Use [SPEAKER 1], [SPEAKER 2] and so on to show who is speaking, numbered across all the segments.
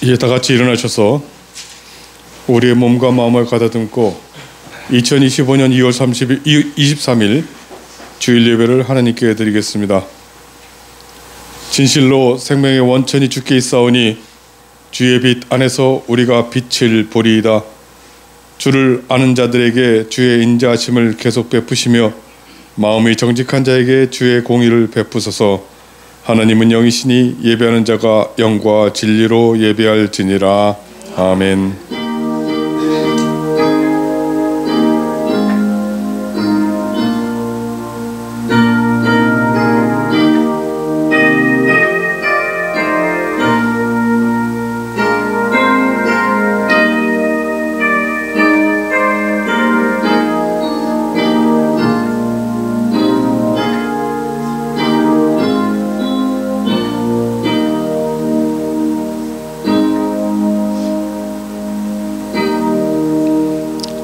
[SPEAKER 1] 이제 다 같이 일어나셔서 우리의 몸과 마음을 가다듬고 2025년 2월 23일 주일 예배를 하나님께 드리겠습니다. 진실로 생명의 원천이 주께 있사오니 주의 빛 안에서 우리가 빛을 보리이다. 주를 아는 자들에게 주의 인자하심을 계속 베푸시며 마음이 정직한 자에게 주의 공의를 베푸소서. 하나님은 영이시니 예배하는 자가 영과 진리로 예배할지니라. 아멘.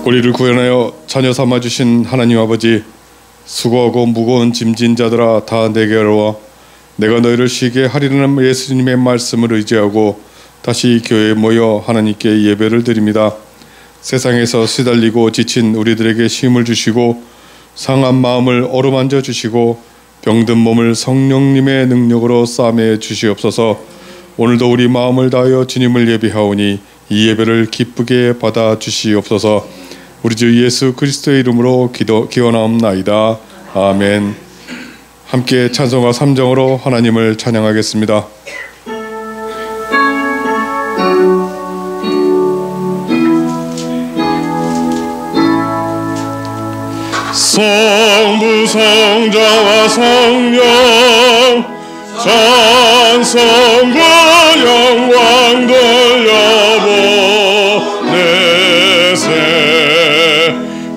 [SPEAKER 1] 우리를 구원하여 자녀 삼아주신 하나님 아버지, 수고하고 무거운 짐진 자들아 다 내게로 와. 내가 너희를 쉬게 하리라는 예수님의 말씀을 의지하고 다시 교회에 모여 하나님께 예배를 드립니다. 세상에서 시달리고 지친 우리들에게 힘을 주시고 상한 마음을 어루만져 주시고 병든 몸을 성령님의 능력으로 싸매 주시옵소서. 오늘도 우리 마음을 다하여 주님을 예배하오니 이 예배를 기쁘게 받아 주시옵소서. 우리 주 예수 그리스도의 이름으로 기원하옵나이다. 아멘. 함께 찬송가 3정으로 하나님을 찬양하겠습니다.
[SPEAKER 2] 성부 성자와 성령 찬송과 영광 돌려보내세.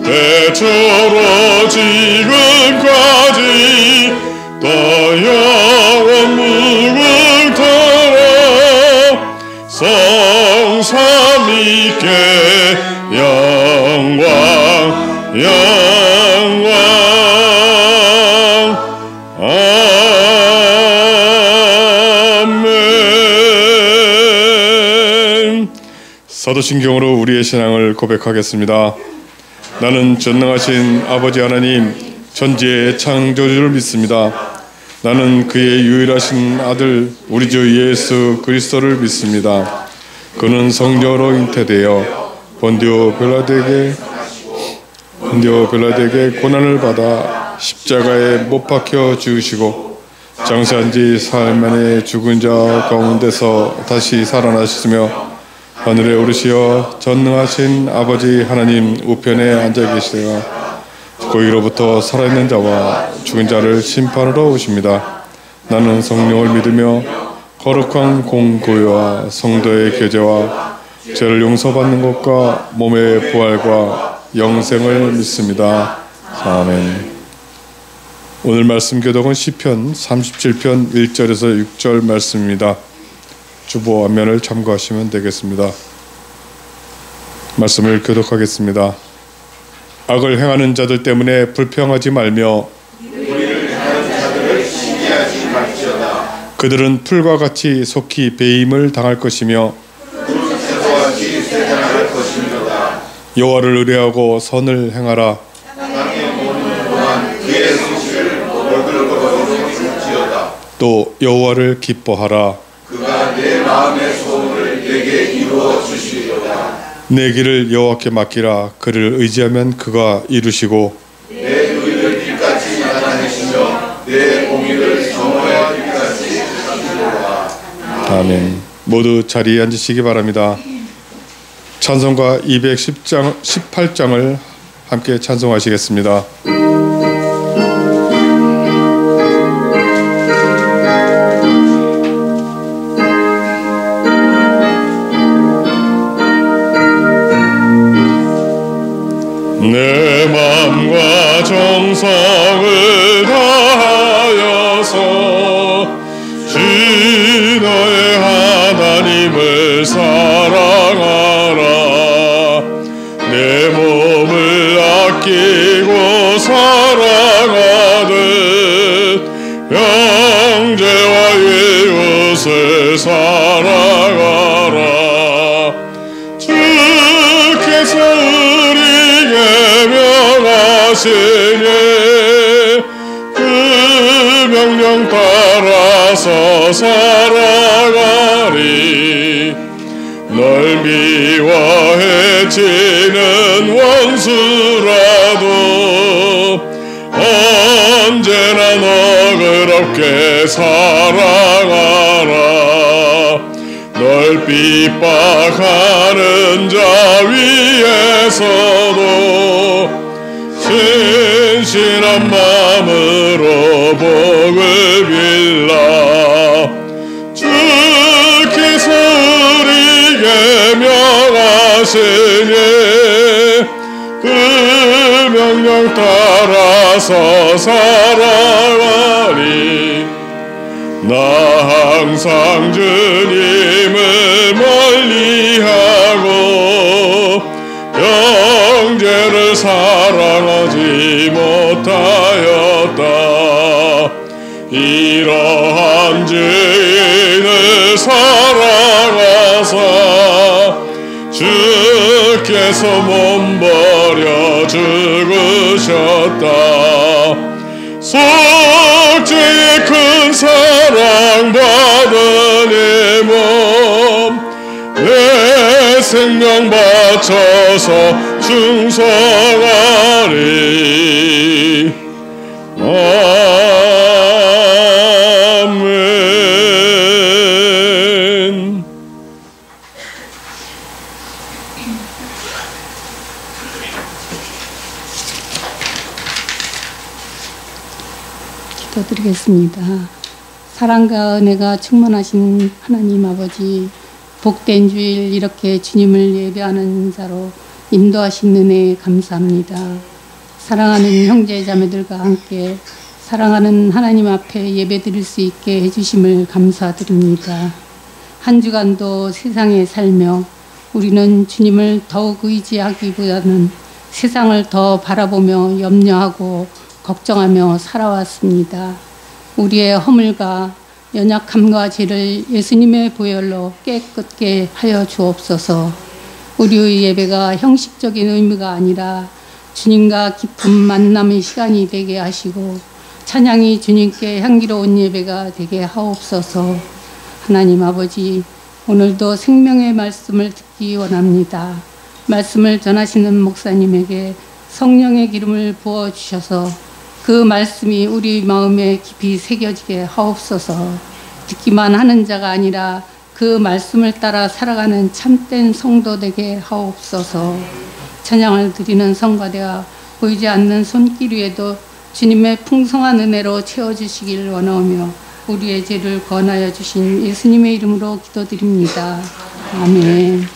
[SPEAKER 2] 대초로 지금까지 또 영원 무궁토록 성삼위께 영광 영광 아멘.
[SPEAKER 1] 사도신경으로 우리의 신앙을 고백하겠습니다. 나는 전능하신 아버지 하나님 천지의 창조주를 믿습니다. 나는 그의 유일하신 아들 우리 주 예수 그리스도를 믿습니다. 그는 성령으로 잉태되어 본디오 빌라도에게 고난을 받아 십자가에 못 박혀 죽으시고 장사한 지 사흘 만에 죽은 자 가운데서 다시 살아나셨으며 하늘에 오르시어 전능하신 아버지 하나님 우편에 앉아 계시다가 거기로부터 살아있는 자와 죽은 자를 심판하러 오십니다. 나는 성령을 믿으며 거룩한 공고와 성도의 교제와 죄를 용서받는 것과 몸의 부활과 영생을 믿습니다. 아멘. 오늘 말씀 교독은 시편 37편 1절에서 6절 말씀입니다. 주보 앞면을 참고하시면 되겠습니다. 말씀을 교독하겠습니다. 악을 행하는 자들 때문에 불평하지 말며
[SPEAKER 3] 우리를 행하는 자들을 시기하지 말지어다.
[SPEAKER 1] 그들은 풀과 같이 속히 배임을 당할 것이며
[SPEAKER 3] 풀새와 같이 쇠잔할 것이니라.
[SPEAKER 1] 여호와를 의뢰하고 선을 행하라.
[SPEAKER 3] 땅에 머무는 동안 그의 성실을 얼굴거리고 행지어다.
[SPEAKER 1] 또 여호와를 기뻐하라.
[SPEAKER 3] 그가 내 마음의 소원을 내게 이루어 주시리로다.
[SPEAKER 1] 내 길을 여호와께 맡기라. 그를 의지하면 그가 이루시고
[SPEAKER 3] 내 의를 빛같이 나타내시며 내 공의를 정오의 빛같이 하시리로다.
[SPEAKER 1] 아멘. 모두 자리에 앉으시기 바랍니다. 찬송가 218장을 함께 찬송하시겠습니다.
[SPEAKER 2] 내 맘과 정성을 다하여서 주 너의 하나님을 사랑하라. 내 몸을 아끼고 사랑하듯 형제와 이웃을 사랑하라. 명하시니 그 명령 따라서 살아가리. 널 미워해치는 원수라도 언제나 너그럽게 살아가라. 널 핍박하는 자 위에서도 신실한 마음으로 복을 빌라. 주께서 우리에게 명하시니 그 명령 따라서 살아가리. 나 항상 주님을 멀리하고 형제를 사랑하지 못하였다. 이러한 죄인을 사랑하사 주께서 몸버려 죽으셨다. 속죄의 큰 사랑 받은 이 몸 내 생명 바쳐서 충성하리. 아멘.
[SPEAKER 4] 기도드리겠습니다. 사랑과 은혜가 충만하신 하나님 아버지, 복된 주일 이렇게 주님을 예배하는 자로 인도하신 은혜에 감사합니다. 사랑하는 형제 자매들과 함께 사랑하는 하나님 앞에 예배드릴 수 있게 해주심을 감사드립니다. 한 주간도 세상에 살며 우리는 주님을 더욱 의지하기보다는 세상을 더 바라보며 염려하고 걱정하며 살아왔습니다. 우리의 허물과 연약함과 죄를 예수님의 보혈로 깨끗게 하여 주옵소서. 우리의 예배가 형식적인 의미가 아니라 주님과 깊은 만남의 시간이 되게 하시고 찬양이 주님께 향기로운 예배가 되게 하옵소서. 하나님 아버지, 오늘도 생명의 말씀을 듣기 원합니다. 말씀을 전하시는 목사님에게 성령의 기름을 부어주셔서 그 말씀이 우리 마음에 깊이 새겨지게 하옵소서. 듣기만 하는 자가 아니라 그 말씀을 따라 살아가는 참된 성도 되게 하옵소서. 찬양을 드리는 성가대와 보이지 않는 손길 위에도 주님의 풍성한 은혜로 채워주시길 원하오며 우리의 죄를 권하여 주신 예수님의 이름으로 기도드립니다. 아멘.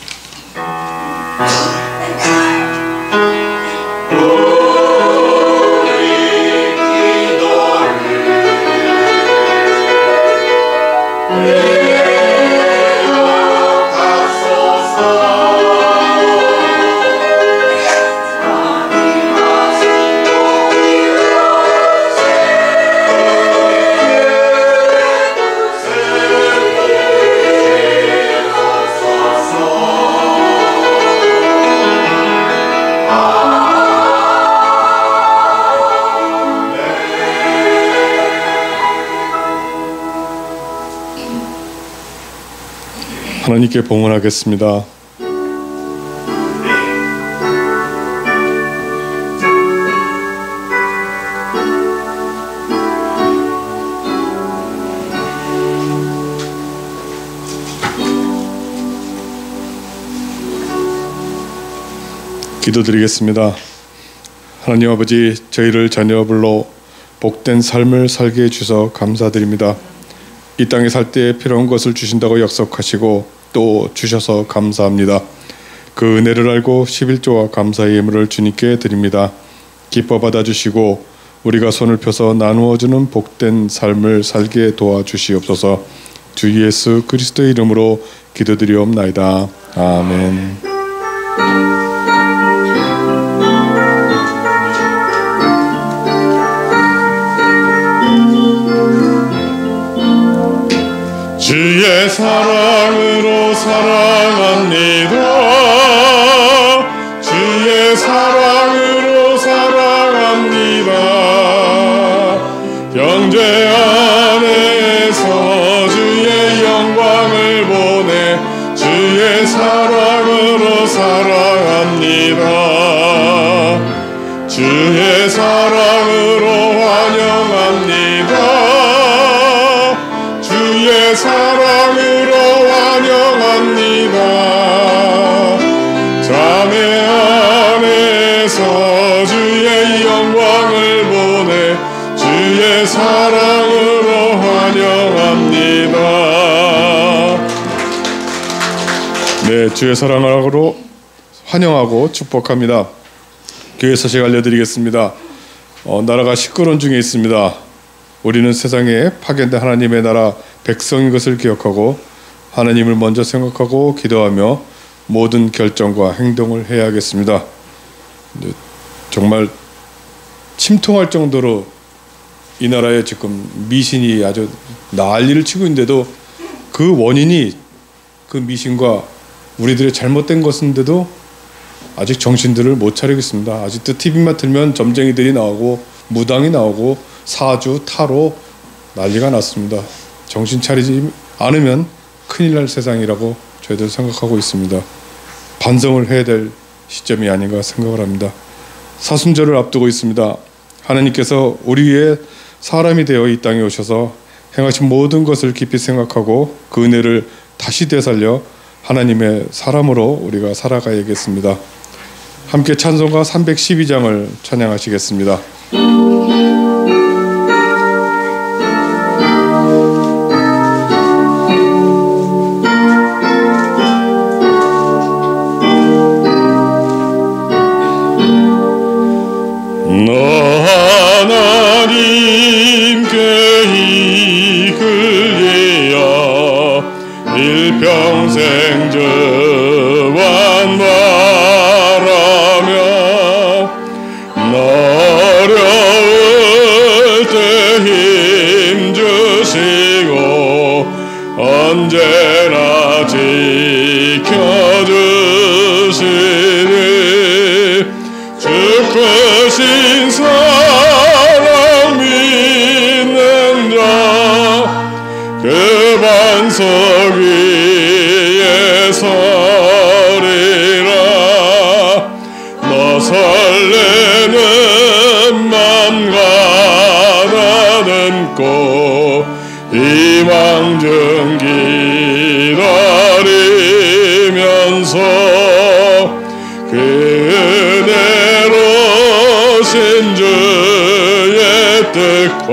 [SPEAKER 1] 하나님께 봉헌하겠습니다. 기도드리겠습니다. 하나님 아버지, 저희를 자녀들로 복된 삶을 살게 해주셔서 감사드립니다. 이 땅에 살 때 필요한 것을 주신다고 약속하시고 또 주셔서 감사합니다. 그 은혜를 알고 11조와 감사의 예물을 주님께 드립니다. 기뻐 받아주시고 우리가 손을 펴서 나누어주는 복된 삶을 살게 도와주시옵소서. 주 예수 그리스도의 이름으로 기도드리옵나이다. 아멘.
[SPEAKER 2] 주의 사랑으로 사랑합니다. 주의 사랑으로 사랑합니다. 주의 사랑으로 환영합니다. 주의 사랑으로 환영합니다. 자매 안에서 주의 영광을 보내 주의 사랑으로 환영합니다.
[SPEAKER 1] 네, 주의 사랑으로 환영하고 축복합니다. 교회 소식 알려드리겠습니다. 나라가 시끄러운 중에 있습니다. 우리는 세상에 파견된 하나님의 나라 백성인 것을 기억하고 하나님을 먼저 생각하고 기도하며 모든 결정과 행동을 해야겠습니다. 정말 침통할 정도로 이 나라에 지금 미신이 아주 난리를 치고 있는데도 그 원인이 그 미신과 우리들의 잘못된 것인데도 아직 정신들을 못 차리고 있습니다. 아직도 TV만 틀면 점쟁이들이 나오고 무당이 나오고 사주, 타로 난리가 났습니다. 정신 차리지 않으면 큰일 날 세상이라고 저희들 생각하고 있습니다. 반성을 해야 될 시점이 아닌가 생각을 합니다. 사순절을 앞두고 있습니다. 하나님께서 우리 위해 사람이 되어 이 땅에 오셔서 행하신 모든 것을 깊이 생각하고 그 은혜를 다시 되살려 하나님의 사람으로 우리가 살아가야겠습니다. 함께 찬송가 312장을 찬양하시겠습니다.
[SPEAKER 2] 하나님께 이끌리야 일평생 저만 바라며 어려울 때 힘주시고 언제나 지켜주시니 주 크신 사랑 믿는 자 그 반석 위에 서리라. 너 설레는 맘 가다듬고 희망 중 기다리면서 그 은혜로 신주의 뜻과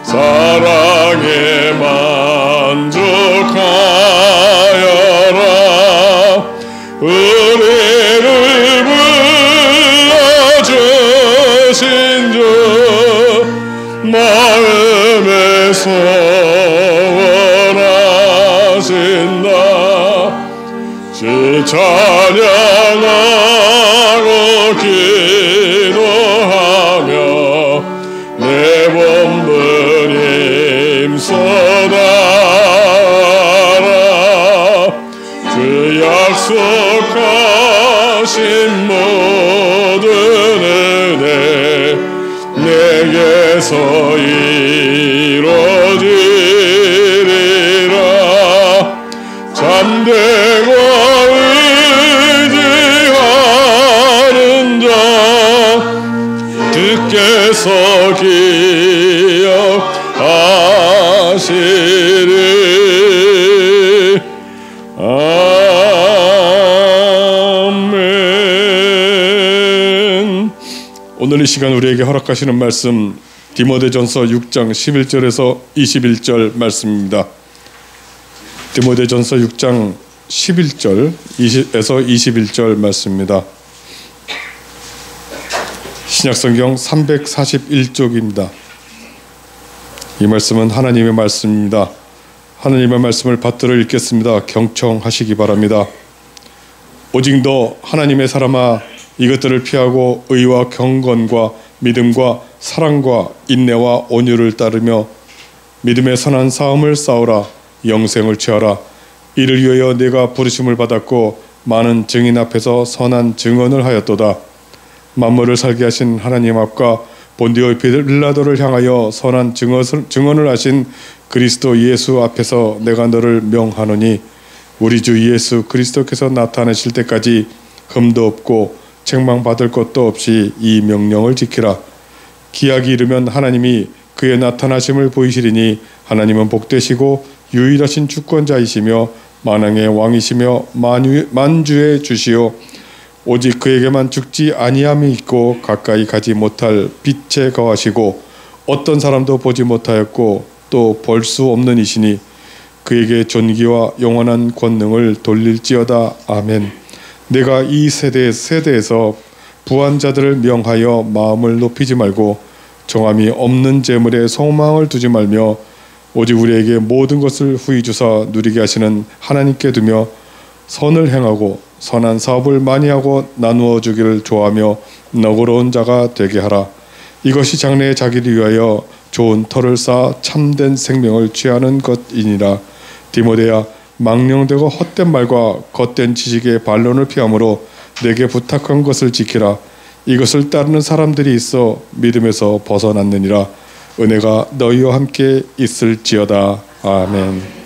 [SPEAKER 2] 사랑에 만족하여라. 우리를 불러주신 주 마음에 소원하신다. 주 찬양하고 기도하며 내 몸부림 쏟아라. 주 약속하신 모든 은혜 내게서 이루어지리라. 잠들고 의지하는 자 주께서 기억하시리. 아멘.
[SPEAKER 1] 오늘 이 시간 우리에게 허락하시는 말씀 디모데전서 6장 11절에서 21절 말씀입니다. 디모데전서 6장 11절에서 21절 말씀입니다. 신약성경 341쪽입니다. 이 말씀은 하나님의 말씀입니다. 하나님의 말씀을 받들어 읽겠습니다. 경청하시기 바랍니다. 오직 너 하나님의 사람아 이것들을 피하고 의와 경건과 믿음과 사랑과 인내와 온유를 따르며 믿음의 선한 싸움을 싸우라. 영생을 취하라. 이를 위하여 네가 부르심을 받았고 많은 증인 앞에서 선한 증언을 하였도다. 만물을 살게 하신 하나님 앞과 본디오 빌라도를 향하여 선한 증언을 하신 그리스도 예수 앞에서 내가 너를 명하노니 우리 주 예수 그리스도께서 나타나실 때까지 흠도 없고 책망받을 것도 없이 이 명령을 지키라. 기약이 이르면 하나님이 그의 나타나심을 보이시리니 하나님은 복되시고 유일하신 주권자이시며 만왕의 왕이시며 만주의 주시오. 오직 그에게만 죽지 아니함이 있고 가까이 가지 못할 빛에 거하시고 어떤 사람도 보지 못하였고 또 볼 수 없는 이시니 그에게 존귀와 영원한 권능을 돌릴지어다. 아멘. 내가 이 세대에서 부한 자들을 명하여 마음을 높이지 말고 정함이 없는 재물에 소망을 두지 말며 오직 우리에게 모든 것을 후히 주사 누리게 하시는 하나님께 두며 선을 행하고 선한 사업을 많이 하고 나누어 주기를 좋아하며 너그러운 자가 되게 하라. 이것이 장래의 자기를 위하여 좋은 터를 쌓아 참된 생명을 취하는 것이니라. 디모데야, 망령되고 헛된 말과 겉된 지식의 반론을 피함으로 내게 부탁한 것을 지키라. 이것을 따르는 사람들이 있어 믿음에서 벗어났느니라. 은혜가 너희와 함께 있을지어다. 아멘.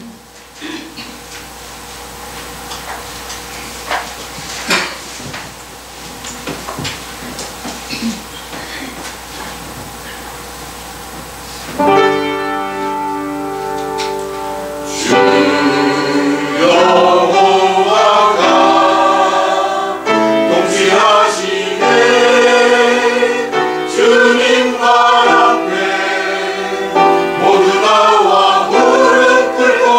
[SPEAKER 3] 주님 발 앞에 모두 나와 무릎 꿇고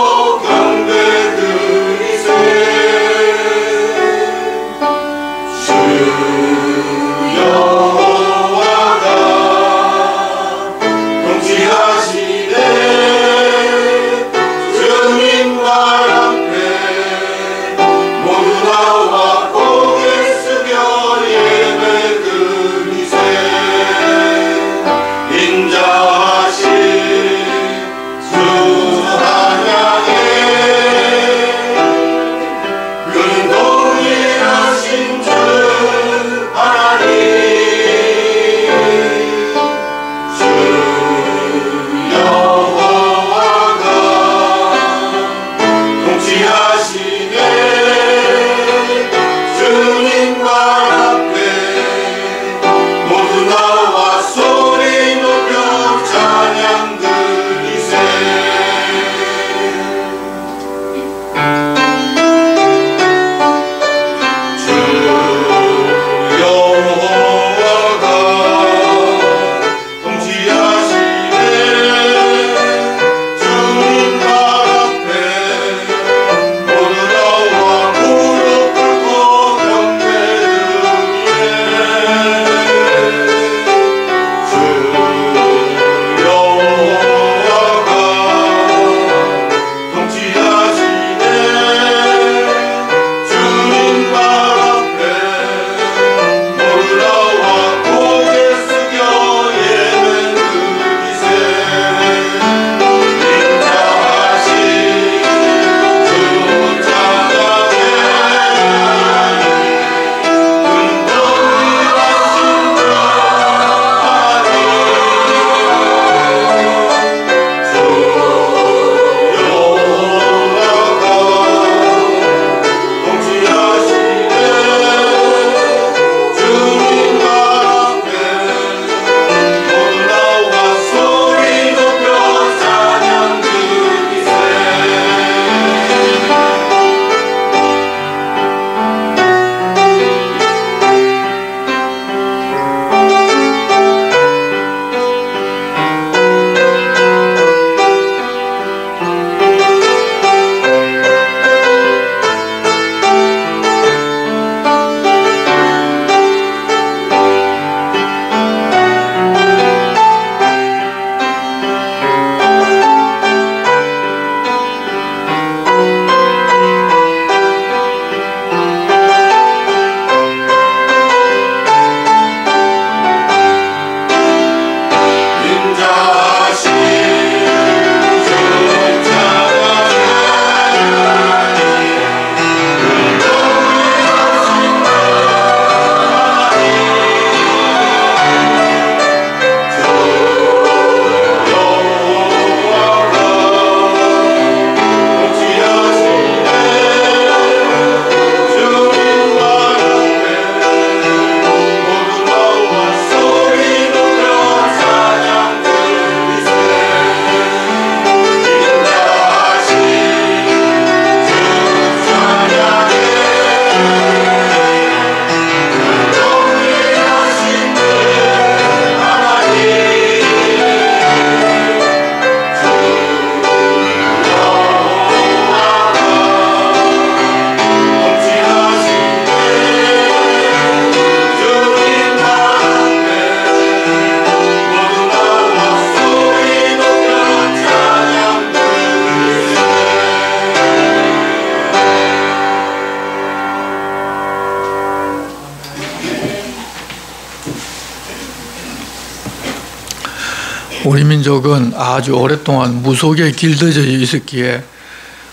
[SPEAKER 5] 우리 민족은 아주 오랫동안 무속에 길들여져 있었기에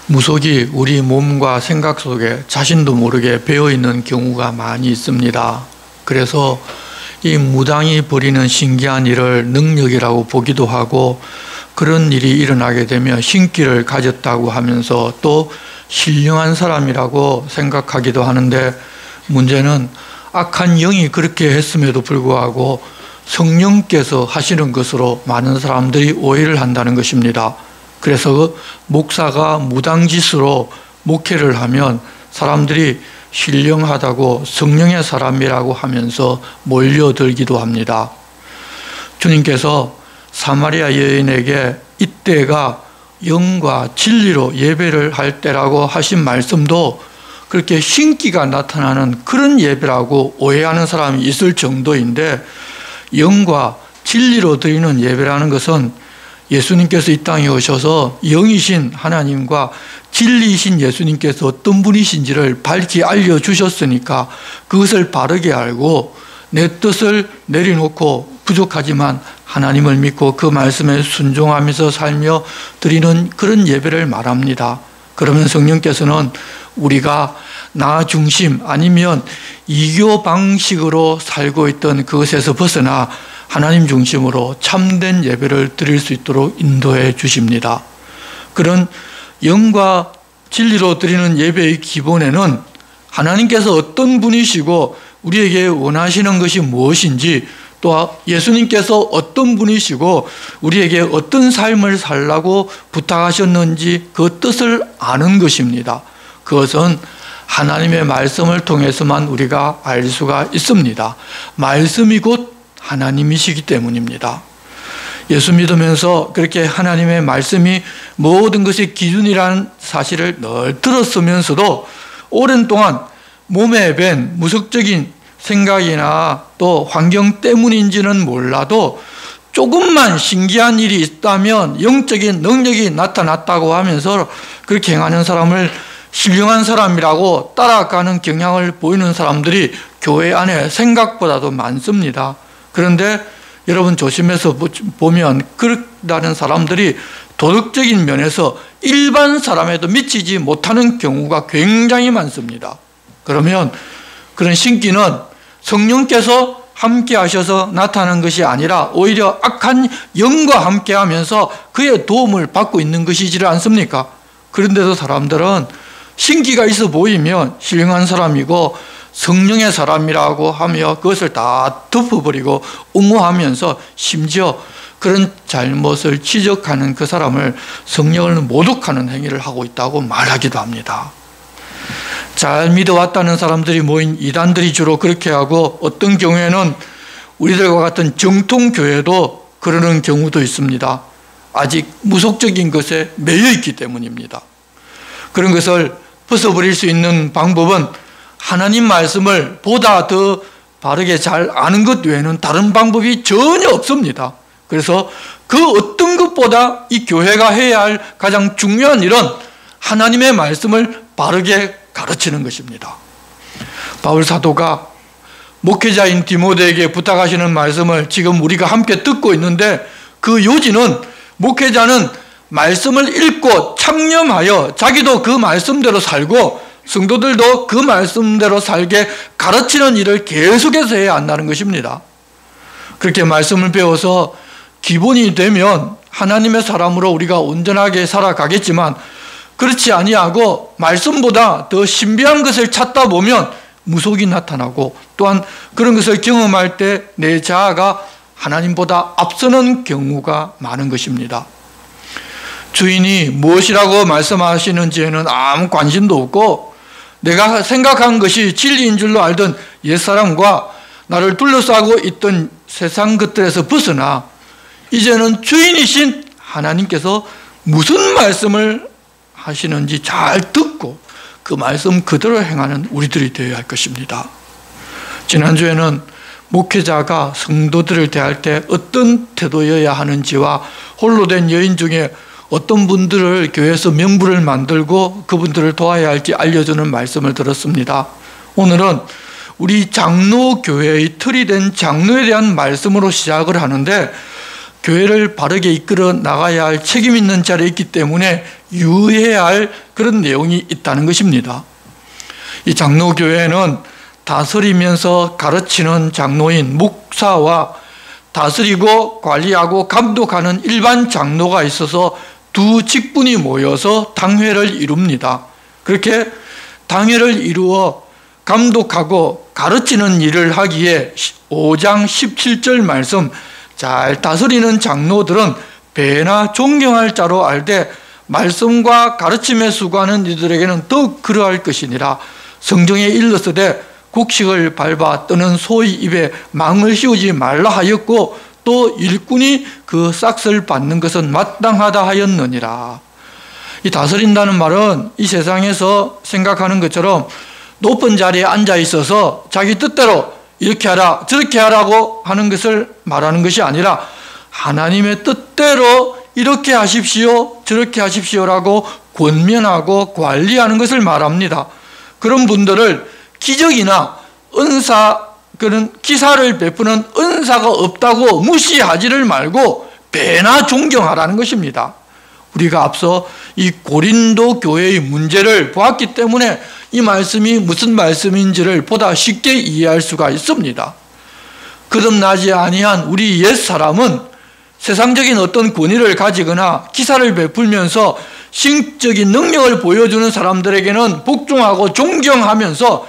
[SPEAKER 5] 무속이 우리 몸과 생각 속에 자신도 모르게 배어있는 경우가 많이 있습니다. 그래서 이 무당이 벌이는 신기한 일을 능력이라고 보기도 하고, 그런 일이 일어나게 되면 신기를 가졌다고 하면서 또 신령한 사람이라고 생각하기도 하는데, 문제는 악한 영이 그렇게 했음에도 불구하고 성령께서 하시는 것으로 많은 사람들이 오해를 한다는 것입니다. 그래서 목사가 무당짓으로 목회를 하면 사람들이 신령하다고 성령의 사람이라고 하면서 몰려들기도 합니다. 주님께서 사마리아 여인에게 이때가 영과 진리로 예배를 할 때라고 하신 말씀도 그렇게 신기가 나타나는 그런 예배라고 오해하는 사람이 있을 정도인데, 영과 진리로 드리는 예배라는 것은 예수님께서 이 땅에 오셔서 영이신 하나님과 진리이신 예수님께서 어떤 분이신지를 밝히 알려주셨으니까 그것을 바르게 알고 내 뜻을 내려놓고 부족하지만 하나님을 믿고 그 말씀에 순종하면서 살며 드리는 그런 예배를 말합니다. 그러면 성령께서는 우리가 나 중심 아니면 이교 방식으로 살고 있던 그것에서 벗어나 하나님 중심으로 참된 예배를 드릴 수 있도록 인도해 주십니다. 그런 영과 진리로 드리는 예배의 기본에는 하나님께서 어떤 분이시고 우리에게 원하시는 것이 무엇인지, 또 예수님께서 어떤 분이시고 우리에게 어떤 삶을 살라고 부탁하셨는지 그 뜻을 아는 것입니다. 그것은 하나님의 말씀을 통해서만 우리가 알 수가 있습니다. 말씀이 곧 하나님이시기 때문입니다. 예수 믿으면서 그렇게 하나님의 말씀이 모든 것의 기준이라는 사실을 늘 들었으면서도 오랜 동안 몸에 밴 무속적인 생각이나 또 환경 때문인지는 몰라도 조금만 신기한 일이 있다면 영적인 능력이 나타났다고 하면서 그렇게 행하는 사람을 신령한 사람이라고 따라가는 경향을 보이는 사람들이 교회 안에 생각보다도 많습니다. 그런데 여러분 조심해서 보면 그렇다는 사람들이 도덕적인 면에서 일반 사람에도 미치지 못하는 경우가 굉장히 많습니다. 그러면 그런 신기는 성령께서 함께 하셔서 나타나는 것이 아니라 오히려 악한 영과 함께 하면서 그의 도움을 받고 있는 것이지 않습니까? 그런데도 사람들은 신기가 있어 보이면 신령한 사람이고 성령의 사람이라고 하며 그것을 다 덮어버리고 옹호하면서 심지어 그런 잘못을 지적하는 그 사람을 성령을 모독하는 행위를 하고 있다고 말하기도 합니다. 잘 믿어왔다는 사람들이 모인 이단들이 주로 그렇게 하고, 어떤 경우에는 우리들과 같은 정통교회도 그러는 경우도 있습니다. 아직 무속적인 것에 매여 있기 때문입니다. 그런 것을 벗어버릴 수 있는 방법은 하나님 말씀을 보다 더 바르게 잘 아는 것 외에는 다른 방법이 전혀 없습니다. 그래서 그 어떤 것보다 이 교회가 해야 할 가장 중요한 일은 하나님의 말씀을 바르게 가르치는 것입니다. 바울 사도가 목회자인 디모데에게 부탁하시는 말씀을 지금 우리가 함께 듣고 있는데, 그 요지는 목회자는 말씀을 읽고 참념하여 자기도 그 말씀대로 살고 성도들도 그 말씀대로 살게 가르치는 일을 계속해서 해야 한다는 것입니다. 그렇게 말씀을 배워서 기본이 되면 하나님의 사람으로 우리가 온전하게 살아가겠지만, 그렇지 아니하고 말씀보다 더 신비한 것을 찾다 보면 무속이 나타나고, 또한 그런 것을 경험할 때 내 자아가 하나님보다 앞서는 경우가 많은 것입니다. 주인이 무엇이라고 말씀하시는지에는 아무 관심도 없고, 내가 생각한 것이 진리인 줄로 알던 옛사람과 나를 둘러싸고 있던 세상 것들에서 벗어나 이제는 주인이신 하나님께서 무슨 말씀을 하시는지 잘 듣고 그 말씀 그대로 행하는 우리들이 되어야 할 것입니다. 지난주에는 목회자가 성도들을 대할 때 어떤 태도여야 하는지와 홀로 된 여인 중에 어떤 분들을 교회에서 명부를 만들고 그분들을 도와야 할지 알려주는 말씀을 들었습니다. 오늘은 우리 장로교회의 틀이 된 장로에 대한 말씀으로 시작을 하는데, 교회를 바르게 이끌어 나가야 할 책임 있는 자리에 있기 때문에 유의해야 할 그런 내용이 있다는 것입니다. 이 장로교회는 다스리면서 가르치는 장로인 목사와 다스리고 관리하고 감독하는 일반 장로가 있어서 두 직분이 모여서 당회를 이룹니다. 그렇게 당회를 이루어 감독하고 가르치는 일을 하기에 5장 17절 말씀, 잘 다스리는 장로들은 배나 존경할 자로 알되 말씀과 가르침에 수고하는 이들에게는 더욱 그러할 것이니라. 성경에 일렀으되 곡식을 밟아 뜨는 소의 입에 망을 씌우지 말라 하였고 또 일꾼이 그 싹을 받는 것은 마땅하다 하였느니라. 이 다스린다는 말은 이 세상에서 생각하는 것처럼 높은 자리에 앉아 있어서 자기 뜻대로 이렇게 하라 저렇게 하라고 하는 것을 말하는 것이 아니라 하나님의 뜻대로 이렇게 하십시오 저렇게 하십시오라고 권면하고 관리하는 것을 말합니다. 그런 분들을 기적이나 은사, 그런 기사를 베푸는 은사가 없다고 무시하지를 말고 배나 존경하라는 것입니다. 우리가 앞서 이 고린도 교회의 문제를 보았기 때문에 이 말씀이 무슨 말씀인지를 보다 쉽게 이해할 수가 있습니다. 거듭나지 아니한 우리 옛사람은 세상적인 어떤 권위를 가지거나 기사를 베풀면서 신적인 능력을 보여주는 사람들에게는 복종하고 존경하면서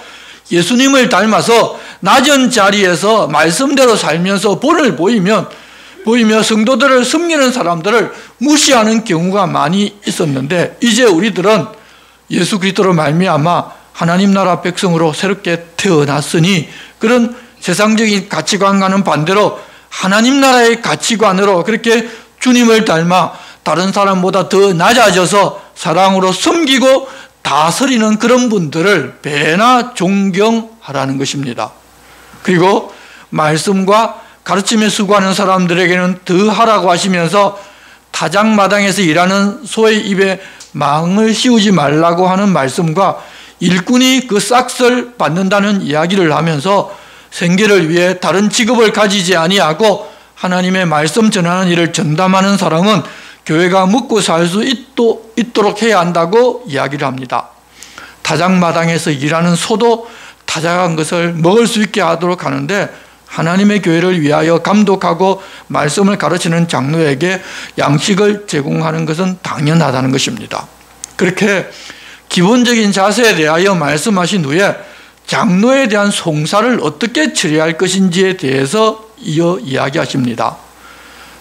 [SPEAKER 5] 예수님을 닮아서 낮은 자리에서 말씀대로 살면서 본을 보이며 성도들을 섬기는 사람들을 무시하는 경우가 많이 있었는데 이제 우리들은 예수 그리스도로 말미암아 하나님 나라 백성으로 새롭게 태어났으니 그런 세상적인 가치관과는 반대로 하나님 나라의 가치관으로 그렇게 주님을 닮아 다른 사람보다 더 낮아져서 사랑으로 섬기고 다스리는 그런 분들을 배나 존경하라는 것입니다. 그리고 말씀과 가르침에 수고하는 사람들에게는 더 하라고 하시면서 타작마당에서 일하는 소의 입에 망을 씌우지 말라고 하는 말씀과 일꾼이 그 싹을 받는다는 이야기를 하면서 생계를 위해 다른 직업을 가지지 아니하고 하나님의 말씀 전하는 일을 전담하는 사람은 교회가 먹고 살 수 있도록 해야 한다고 이야기를 합니다. 타작마당에서 일하는 소도 타작한 것을 먹을 수 있게 하도록 하는데 하나님의 교회를 위하여 감독하고 말씀을 가르치는 장로에게 양식을 제공하는 것은 당연하다는 것입니다. 그렇게 기본적인 자세에 대하여 말씀하신 후에 장로에 대한 송사를 어떻게 처리할 것인지에 대해서 이어 이야기하십니다.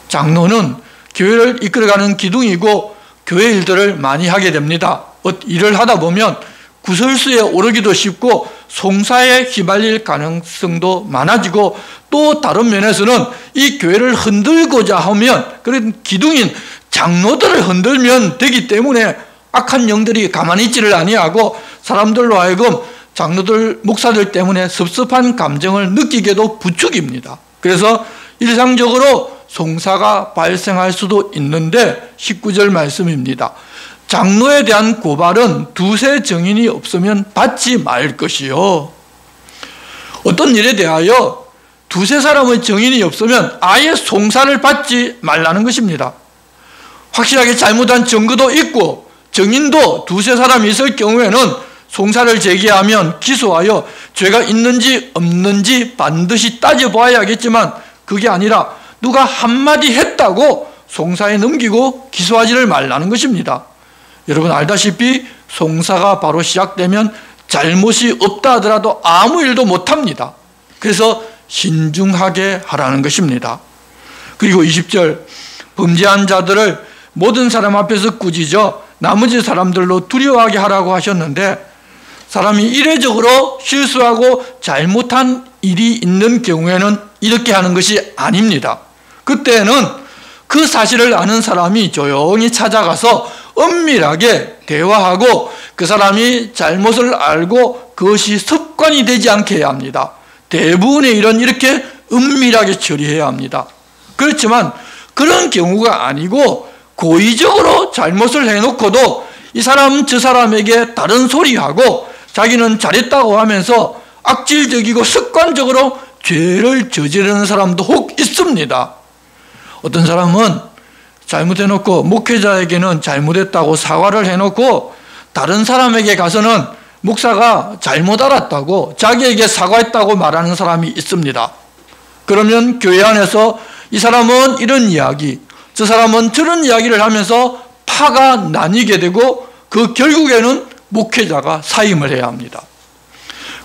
[SPEAKER 5] 장로는 교회를 이끌어가는 기둥이고 교회 일들을 많이 하게 됩니다. 일을 하다 보면 구설수에 오르기도 쉽고 송사에 휘말릴 가능성도 많아지고 또 다른 면에서는 이 교회를 흔들고자 하면 그런 기둥인 장로들을 흔들면 되기 때문에 악한 영들이 가만히 있지를 아니하고 사람들로 하여금 장로들, 목사들 때문에 섭섭한 감정을 느끼게도 부추깁니다. 그래서 일상적으로 송사가 발생할 수도 있는데 19절 말씀입니다. 장로에 대한 고발은 두세 증인이 없으면 받지 말 것이요. 어떤 일에 대하여 두세 사람의 증인이 없으면 아예 송사를 받지 말라는 것입니다. 확실하게 잘못한 증거도 있고 증인도 두세 사람이 있을 경우에는 송사를 제기하면 기소하여 죄가 있는지 없는지 반드시 따져봐야겠지만 그게 아니라 누가 한마디 했다고 송사에 넘기고 기소하지를 말라는 것입니다. 여러분 알다시피 송사가 바로 시작되면 잘못이 없다 하더라도 아무 일도 못합니다. 그래서 신중하게 하라는 것입니다. 그리고 20절 범죄한 자들을 모든 사람 앞에서 꾸짖어 나머지 사람들로 두려워하게 하라고 하셨는데 사람이 이례적으로 실수하고 잘못한 일이 있는 경우에는 이렇게 하는 것이 아닙니다. 그때는 그 사실을 아는 사람이 조용히 찾아가서 은밀하게 대화하고 그 사람이 잘못을 알고 그것이 습관이 되지 않게 해야 합니다. 대부분의 일은 이렇게 은밀하게 처리해야 합니다. 그렇지만 그런 경우가 아니고 고의적으로 잘못을 해놓고도 이 사람 저 사람에게 다른 소리하고 자기는 잘했다고 하면서 악질적이고 습관적으로 죄를 저지르는 사람도 혹 있습니다. 어떤 사람은 잘못해놓고 목회자에게는 잘못했다고 사과를 해놓고 다른 사람에게 가서는 목사가 잘못 알았다고 자기에게 사과했다고 말하는 사람이 있습니다. 그러면 교회 안에서 이 사람은 이런 이야기, 저 사람은 저런 이야기를 하면서 파가 나뉘게 되고 그 결국에는 목회자가 사임을 해야 합니다.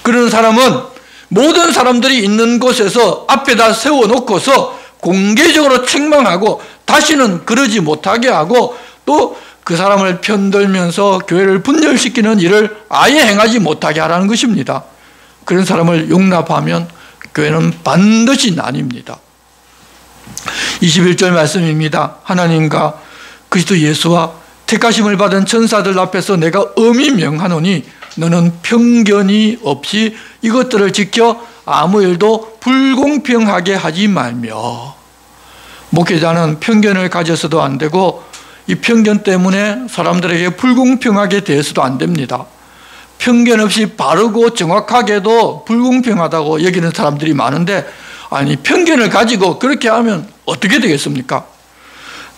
[SPEAKER 5] 그런 사람은 모든 사람들이 있는 곳에서 앞에다 세워놓고서 공개적으로 책망하고 다시는 그러지 못하게 하고 또 그 사람을 편들면서 교회를 분열시키는 일을 아예 행하지 못하게 하라는 것입니다. 그런 사람을 용납하면 교회는 반드시 나뉩니다. 21절 말씀입니다. 하나님과 그리스도 예수와 택하심을 받은 천사들 앞에서 내가 엄히 명하노니 너는 편견이 없이 이것들을 지켜 아무 일도 불공평하게 하지 말며. 목회자는 편견을 가져서도 안 되고 이 편견 때문에 사람들에게 불공평하게 대해서도 안 됩니다. 편견 없이 바르고 정확하게도 불공평하다고 여기는 사람들이 많은데, 아니 편견을 가지고 그렇게 하면 어떻게 되겠습니까?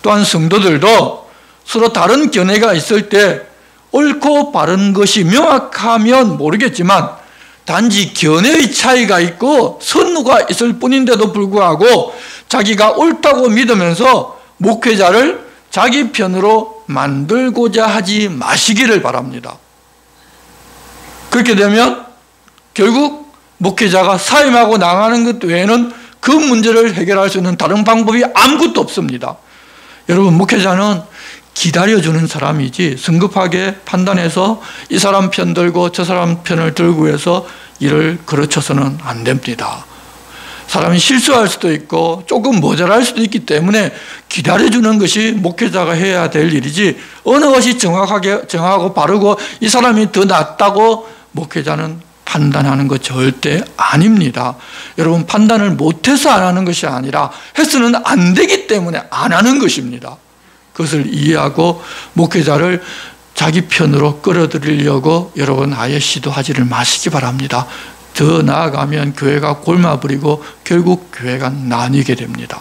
[SPEAKER 5] 또한 성도들도 서로 다른 견해가 있을 때 옳고 바른 것이 명확하면 모르겠지만 단지 견해의 차이가 있고 선우가 있을 뿐인데도 불구하고 자기가 옳다고 믿으면서 목회자를 자기 편으로 만들고자 하지 마시기를 바랍니다. 그렇게 되면 결국 목회자가 사임하고 나가는 것 외에는 그 문제를 해결할 수 있는 다른 방법이 아무것도 없습니다. 여러분, 목회자는 기다려주는 사람이지 성급하게 판단해서 이 사람 편 들고 저 사람 편을 들고 해서 일을 그르쳐서는 안 됩니다. 사람이 실수할 수도 있고 조금 모자랄 수도 있기 때문에 기다려주는 것이 목회자가 해야 될 일이지, 어느 것이 정하고 바르고 이 사람이 더 낫다고 목회자는 판단하는 것 절대 아닙니다. 여러분, 판단을 못해서 안 하는 것이 아니라 해서는 안 되기 때문에 안 하는 것입니다. 그것을 이해하고 목회자를 자기 편으로 끌어들이려고 여러분 아예 시도하지를 마시기 바랍니다. 더 나아가면 교회가 골마버리고 결국 교회가 나뉘게 됩니다.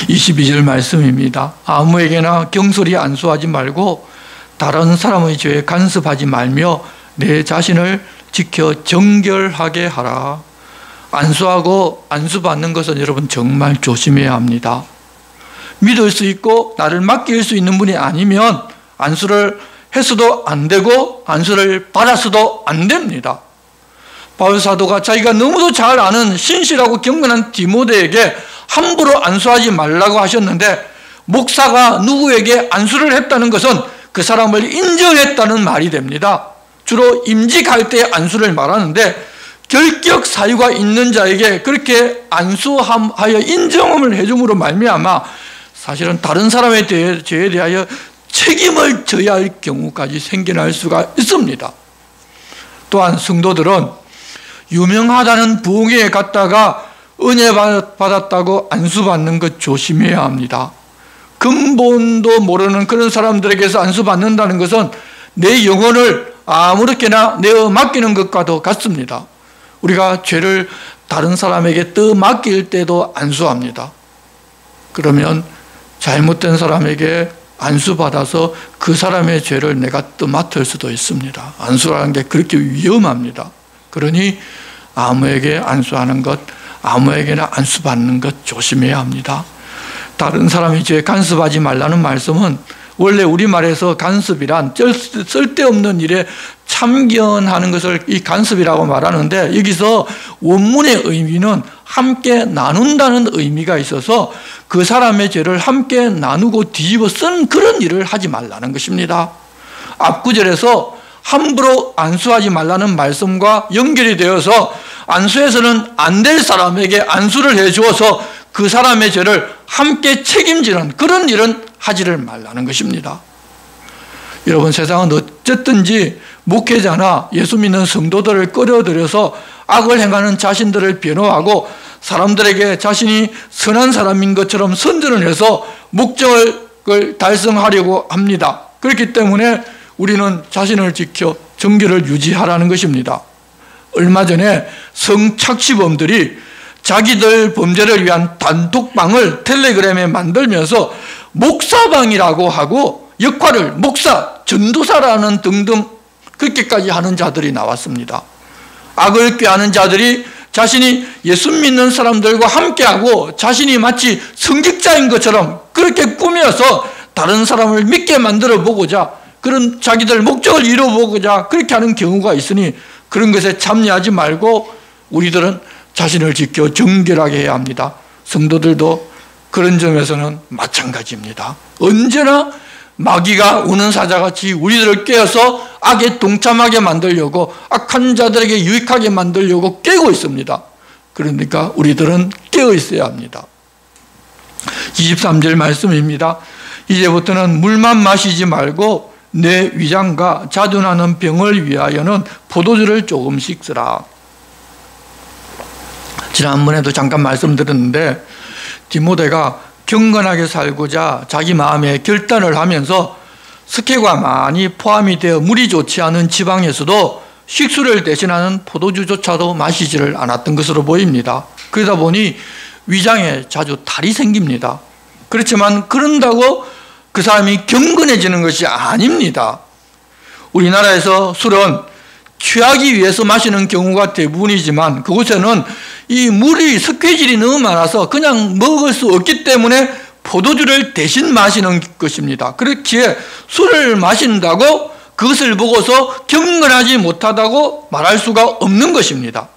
[SPEAKER 5] 22절 말씀입니다. 아무에게나 경솔히 안수하지 말고 다른 사람의 죄에 간섭하지 말며 내 자신을 지켜 정결하게 하라. 안수하고 안수받는 것은 여러분 정말 조심해야 합니다. 믿을 수 있고 나를 맡길 수 있는 분이 아니면 안수를 했어도 안 되고 안수를 받았어도 안 됩니다. 바울 사도가 자기가 너무도 잘 아는 신실하고 경건한 디모데에게 함부로 안수하지 말라고 하셨는데, 목사가 누구에게 안수를 했다는 것은 그 사람을 인정했다는 말이 됩니다. 주로 임직할 때 안수를 말하는데, 결격 사유가 있는 자에게 그렇게 안수하여 인정을 해줌으로 말미암아 사실은 다른 사람의 죄에 대하여 책임을 져야 할 경우까지 생겨날 수가 있습니다. 또한 성도들은 유명하다는 부흥회에 갔다가 은혜 받았다고 안수받는 것 조심해야 합니다. 근본도 모르는 그런 사람들에게서 안수받는다는 것은 내 영혼을 아무렇게나 내어 맡기는 것과도 같습니다. 우리가 죄를 다른 사람에게 떠 맡길 때도 안수합니다. 그러면 잘못된 사람에게 안수받아서 그 사람의 죄를 내가 떠맡을 수도 있습니다. 안수라는 게 그렇게 위험합니다. 그러니 아무에게 안수하는 것, 아무에게나 안수받는 것 조심해야 합니다. 다른 사람의 죄에 간섭하지 말라는 말씀은 원래 우리말에서 간섭이란 쓸데없는 일에 참견하는 것을 이 간섭이라고 말하는데, 여기서 원문의 의미는 함께 나눈다는 의미가 있어서 그 사람의 죄를 함께 나누고 뒤집어 쓴 그런 일을 하지 말라는 것입니다. 앞구절에서 함부로 안수하지 말라는 말씀과 연결이 되어서 안수해서는 안 될 사람에게 안수를 해주어서 그 사람의 죄를 함께 책임지는 그런 일은 하지를 말라는 것입니다. 여러분, 세상은 어쨌든지 목회자나 예수 믿는 성도들을 끌어들여서 악을 행하는 자신들을 변호하고 사람들에게 자신이 선한 사람인 것처럼 선전을 해서 목적을 달성하려고 합니다. 그렇기 때문에 우리는 자신을 지켜 정결을 유지하라는 것입니다. 얼마 전에 성착취범들이 자기들 범죄를 위한 단톡방을 텔레그램에 만들면서 목사방이라고 하고 역할을 목사, 전도사라는 등등 그렇게까지 하는 자들이 나왔습니다. 악을 꾀하는 자들이 자신이 예수 믿는 사람들과 함께하고 자신이 마치 성직자인 것처럼 그렇게 꾸며서 다른 사람을 믿게 만들어 보고자, 그런 자기들 목적을 이루어보고자 그렇게 하는 경우가 있으니 그런 것에 참여하지 말고 우리들은 자신을 지켜 정결하게 해야 합니다. 성도들도 그런 점에서는 마찬가지입니다. 언제나 마귀가 우는 사자같이 우리들을 깨어서 악에 동참하게 만들려고, 악한 자들에게 유익하게 만들려고 깨고 있습니다. 그러니까 우리들은 깨어 있어야 합니다. 23절 말씀입니다. 이제부터는 물만 마시지 말고 내 위장과 자둔하는 병을 위하여는 포도주를 조금씩 쓰라. 지난번에도 잠깐 말씀드렸는데 디모데가 경건하게 살고자 자기 마음에 결단을 하면서 석회가 많이 포함이 되어 물이 좋지 않은 지방에서도 식수를 대신하는 포도주조차도 마시지를 않았던 것으로 보입니다. 그러다 보니 위장에 자주 탈이 생깁니다. 그렇지만 그런다고 그 사람이 경건해지는 것이 아닙니다. 우리나라에서 술은 취하기 위해서 마시는 경우가 대부분이지만 그곳에는 이 물이 석회질이 너무 많아서 그냥 먹을 수 없기 때문에 포도주를 대신 마시는 것입니다. 그렇기에 술을 마신다고 그것을 보고서 경건하지 못하다고 말할 수가 없는 것입니다.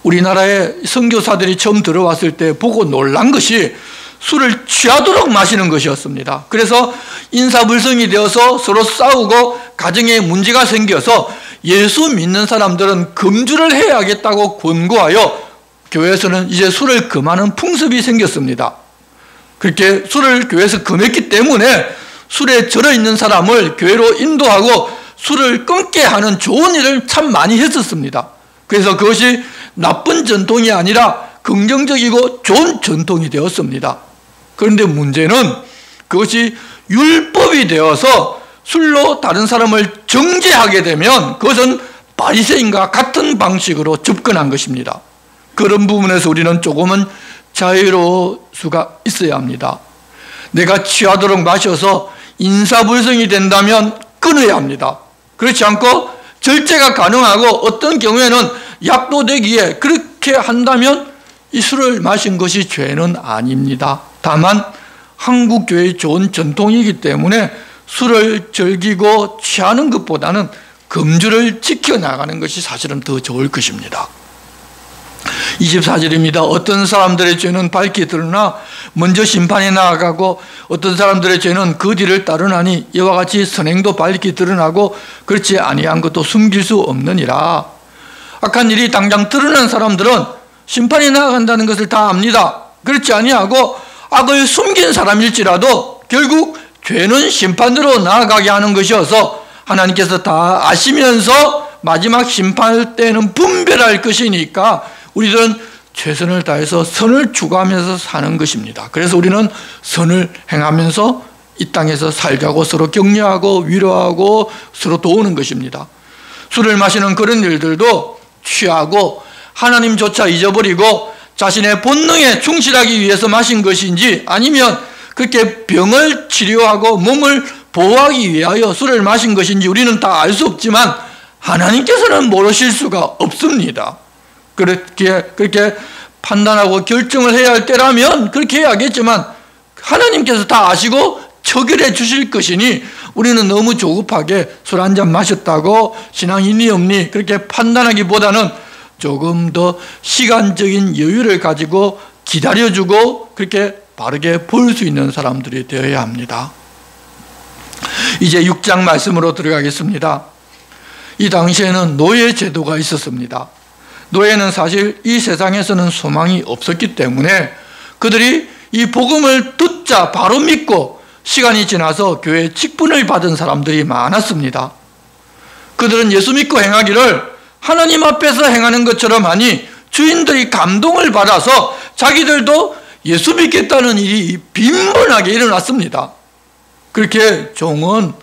[SPEAKER 5] 우리나라에 선교사들이 처음 들어왔을 때 보고 놀란 것이 술을 취하도록 마시는 것이었습니다. 그래서 인사불성이 되어서 서로 싸우고 가정에 문제가 생겨서 예수 믿는 사람들은 금주를 해야겠다고 권고하여 교회에서는 이제 술을 금하는 풍습이 생겼습니다. 그렇게 술을 교회에서 금했기 때문에 술에 절어있는 사람을 교회로 인도하고 술을 끊게 하는 좋은 일을 참 많이 했었습니다. 그래서 그것이 나쁜 전통이 아니라 긍정적이고 좋은 전통이 되었습니다. 그런데 문제는 그것이 율법이 되어서 술로 다른 사람을 정죄하게 되면 그것은 바리새인과 같은 방식으로 접근한 것입니다. 그런 부분에서 우리는 조금은 자유로울 수가 있어야 합니다. 내가 취하도록 마셔서 인사불성이 된다면 끊어야 합니다. 그렇지 않고 절제가 가능하고 어떤 경우에는 약도되기에 그렇게 한다면 이 술을 마신 것이 죄는 아닙니다. 다만 한국 교회의 좋은 전통이기 때문에 술을 즐기고 취하는 것보다는 금주를 지켜나가는 것이 사실은 더 좋을 것입니다. 24절입니다. 어떤 사람들의 죄는 밝게 드러나 먼저 심판에 나아가고 어떤 사람들의 죄는 그 뒤를 따르나니 이와 같이 선행도 밝게 드러나고 그렇지 아니한 것도 숨길 수 없느니라. 악한 일이 당장 드러난 사람들은 심판에 나아간다는 것을 다 압니다. 그렇지 아니하고 악을 숨긴 사람일지라도 결국 죄는 심판으로 나아가게 하는 것이어서 하나님께서 다 아시면서 마지막 심판할 때는 분별할 것이니까 우리들은 최선을 다해서 선을 추구하면서 사는 것입니다. 그래서 우리는 선을 행하면서 이 땅에서 살자고 서로 격려하고 위로하고 서로 도우는 것입니다. 술을 마시는 그런 일들도 취하고 하나님조차 잊어버리고 자신의 본능에 충실하기 위해서 마신 것인지 아니면 그렇게 병을 치료하고 몸을 보호하기 위하여 술을 마신 것인지 우리는 다 알 수 없지만 하나님께서는 모르실 수가 없습니다. 그렇게 판단하고 결정을 해야 할 때라면 그렇게 해야겠지만 하나님께서 다 아시고 처결해 주실 것이니 우리는 너무 조급하게 술 한 잔 마셨다고 신앙이 있니 없니 그렇게 판단하기보다는 조금 더 시간적인 여유를 가지고 기다려주고 그렇게 바르게 볼 수 있는 사람들이 되어야 합니다. 이제 6장 말씀으로 들어가겠습니다. 이 당시에는 노예 제도가 있었습니다. 노예는 사실 이 세상에서는 소망이 없었기 때문에 그들이 이 복음을 듣자 바로 믿고 시간이 지나서 교회 직분을 받은 사람들이 많았습니다. 그들은 예수 믿고 행하기를 하나님 앞에서 행하는 것처럼 하니 주인들이 감동을 받아서 자기들도 예수 믿겠다는 일이 빈번하게 일어났습니다. 그렇게 종은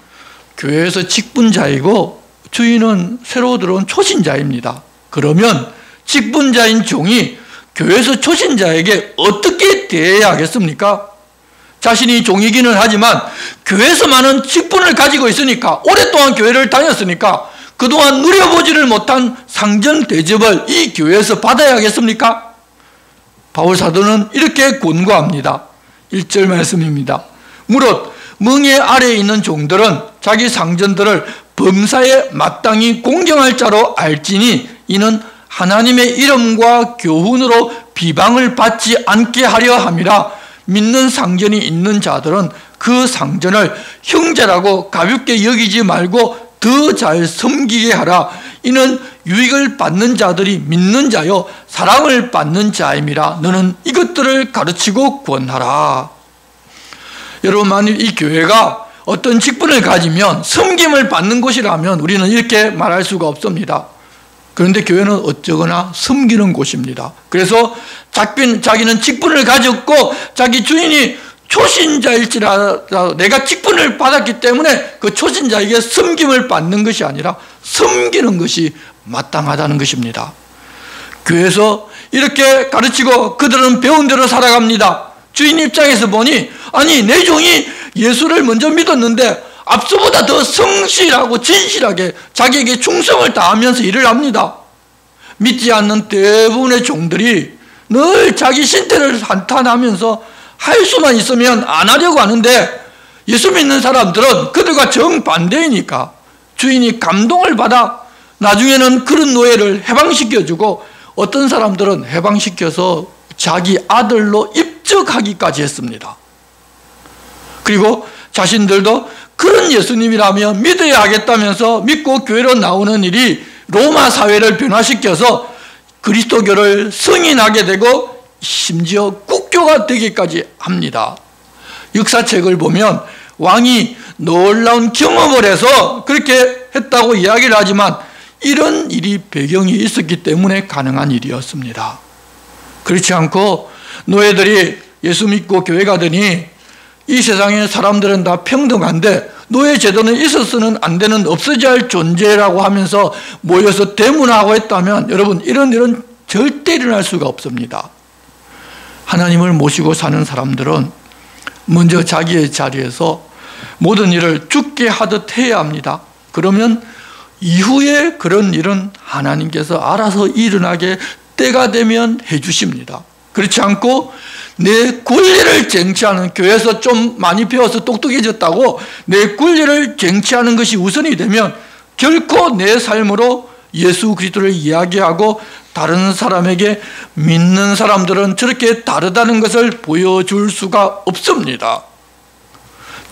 [SPEAKER 5] 교회에서 직분자이고 주인은 새로 들어온 초신자입니다. 그러면 직분자인 종이 교회에서 초신자에게 어떻게 대해야 하겠습니까? 자신이 종이기는 하지만 교회에서 많은 직분을 가지고 있으니까, 오랫동안 교회를 다녔으니까 그동안 누려보지를 못한 상전 대접을 이 교회에서 받아야 하겠습니까? 바울 사도는 이렇게 권고합니다. 1절 말씀입니다. 무릇 멍에 아래에 있는 종들은 자기 상전들을 범사에 마땅히 공경할 자로 알지니 이는 하나님의 이름과 교훈으로 비방을 받지 않게 하려 함이라. 믿는 상전이 있는 자들은 그 상전을 형제라고 가볍게 여기지 말고 더 잘 섬기게 하라. 이는 유익을 받는 자들이 믿는 자요 사랑을 받는 자임이라. 너는 이것들을 가르치고 권하라. 여러분, 만일 이 교회가 어떤 직분을 가지면 섬김을 받는 곳이라면 우리는 이렇게 말할 수가 없습니다. 그런데 교회는 어쩌거나 섬기는 곳입니다. 그래서 자기는 직분을 가졌고 자기 주인이 초신자일지라도 내가 직분을 받았기 때문에 그 초신자에게 섬김을 받는 것이 아니라 섬기는 것이 마땅하다는 것입니다. 교회에서 이렇게 가르치고 그들은 배운 대로 살아갑니다. 주인 입장에서 보니, 아니 내 종이 예수를 먼저 믿었는데 앞서보다 더 성실하고 진실하게 자기에게 충성을 다하면서 일을 합니다. 믿지 않는 대부분의 종들이 늘 자기 신태를 한탄하면서 할 수만 있으면 안 하려고 하는데, 예수 믿는 사람들은 그들과 정반대이니까 주인이 감동을 받아 나중에는 그런 노예를 해방시켜주고, 어떤 사람들은 해방시켜서 자기 아들로 입적하기까지 했습니다. 그리고 자신들도 그런 예수님이라면 믿어야 하겠다면서 믿고 교회로 나오는 일이 로마 사회를 변화시켜서 그리스도교를 승인하게 되고 심지어 국교가 되기까지 합니다. 역사책을 보면 왕이 놀라운 경험을 해서 그렇게 했다고 이야기를 하지만 이런 일이 배경이 있었기 때문에 가능한 일이었습니다. 그렇지 않고 노예들이 예수 믿고 교회 가더니 이 세상의 사람들은 다 평등한데 노예 제도는 있어서는 안 되는 없어져야 할 존재라고 하면서 모여서 대문하고 했다면, 여러분, 이런 일은 절대 일어날 수가 없습니다. 하나님을 모시고 사는 사람들은 먼저 자기의 자리에서 모든 일을 죽게 하듯 해야 합니다. 그러면 이후에 그런 일은 하나님께서 알아서 일어나게 때가 되면 해주십니다. 그렇지 않고 내 권리를 쟁취하는, 교회에서 좀 많이 배워서 똑똑해졌다고 내 권리를 쟁취하는 것이 우선이 되면 결코 내 삶으로 예수 그리스도를 이야기하고 다른 사람에게 믿는 사람들은 저렇게 다르다는 것을 보여줄 수가 없습니다.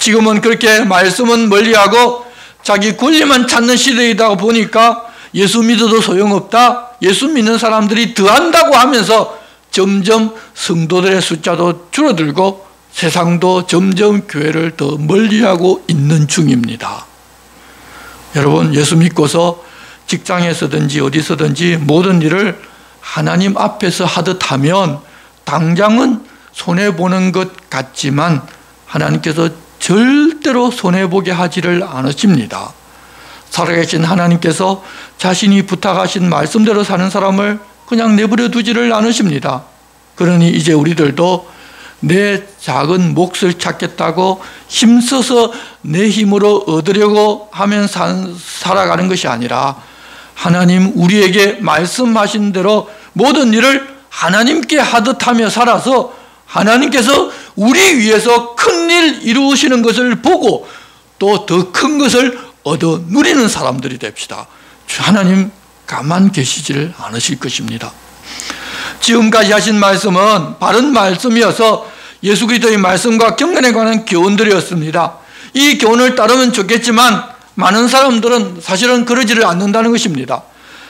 [SPEAKER 5] 지금은 그렇게 말씀은 멀리하고 자기 권리만 찾는 시대이다 보니까 예수 믿어도 소용없다, 예수 믿는 사람들이 더한다고 하면서 점점 성도들의 숫자도 줄어들고 세상도 점점 교회를 더 멀리하고 있는 중입니다. 여러분, 예수 믿고서 직장에서든지 어디서든지 모든 일을 하나님 앞에서 하듯 하면 당장은 손해보는 것 같지만 하나님께서 절대로 손해보게 하지를 않으십니다. 살아계신 하나님께서 자신이 부탁하신 말씀대로 사는 사람을 그냥 내버려 두지를 않으십니다. 그러니 이제 우리들도 내 작은 몫을 찾겠다고 힘써서 내 힘으로 얻으려고 하면 살아가는 것이 아니라 하나님 우리에게 말씀하신 대로 모든 일을 하나님께 하듯 하며 살아서 하나님께서 우리 위해서 큰일 이루시는 것을 보고 또 더 큰 것을 얻어 누리는 사람들이 됩시다. 하나님 가만 계시지를 않으실 것입니다. 지금까지 하신 말씀은 바른 말씀이어서 예수 그리스도의 말씀과 경건에 관한 교훈들이었습니다. 이 교훈을 따르면 좋겠지만 많은 사람들은 사실은 그러지를 않는다는 것입니다.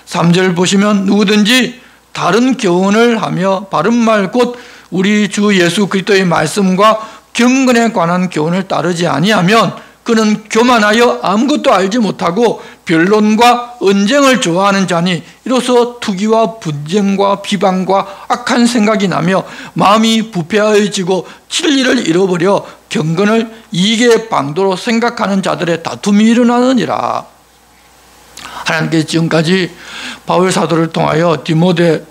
[SPEAKER 5] 3절 보시면 누구든지 다른 교훈을 하며 바른 말 곧 우리 주 예수 그리스도의 말씀과 경건에 관한 교훈을 따르지 아니하면 그는 교만하여 아무것도 알지 못하고 변론과 언쟁을 좋아하는 자니 이로써 투기와 분쟁과 비방과 악한 생각이 나며 마음이 부패하여지고 진리를 잃어버려 경건을 이익의 방도로 생각하는 자들의 다툼이 일어나느니라. 하나님께서 지금까지 바울 사도를 통하여 디모데에게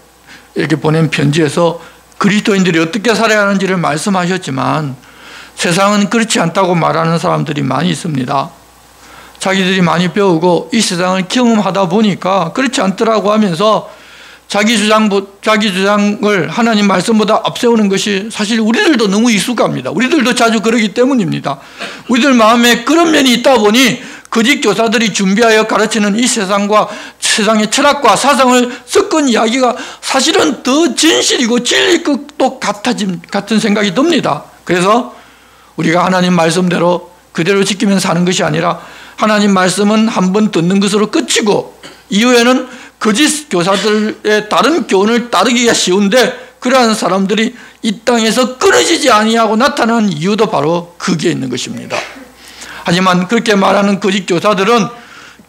[SPEAKER 5] 이렇게 보낸 편지에서 그리스도인들이 어떻게 살아야 하는지를 말씀하셨지만 세상은 그렇지 않다고 말하는 사람들이 많이 있습니다. 자기들이 많이 배우고 이 세상을 경험하다 보니까 그렇지 않더라고 하면서 자기 주장을 하나님 말씀보다 앞세우는 것이 사실 우리들도 너무 익숙합니다. 우리들도 자주 그러기 때문입니다. 우리들 마음에 그런 면이 있다 보니 거짓 교사들이 준비하여 가르치는 이 세상과 세상의 철학과 사상을 섞은 이야기가 사실은 더 진실이고 진리일 것도 같은 생각이 듭니다. 그래서 우리가 하나님 말씀대로 그대로 지키면 사는 것이 아니라 하나님 말씀은 한 번 듣는 것으로 끝이고 이후에는 거짓 교사들의 다른 교훈을 따르기가 쉬운데 그러한 사람들이 이 땅에서 끊어지지 아니하고 나타난 이유도 바로 거기에 있는 것입니다. 하지만 그렇게 말하는 거짓 교사들은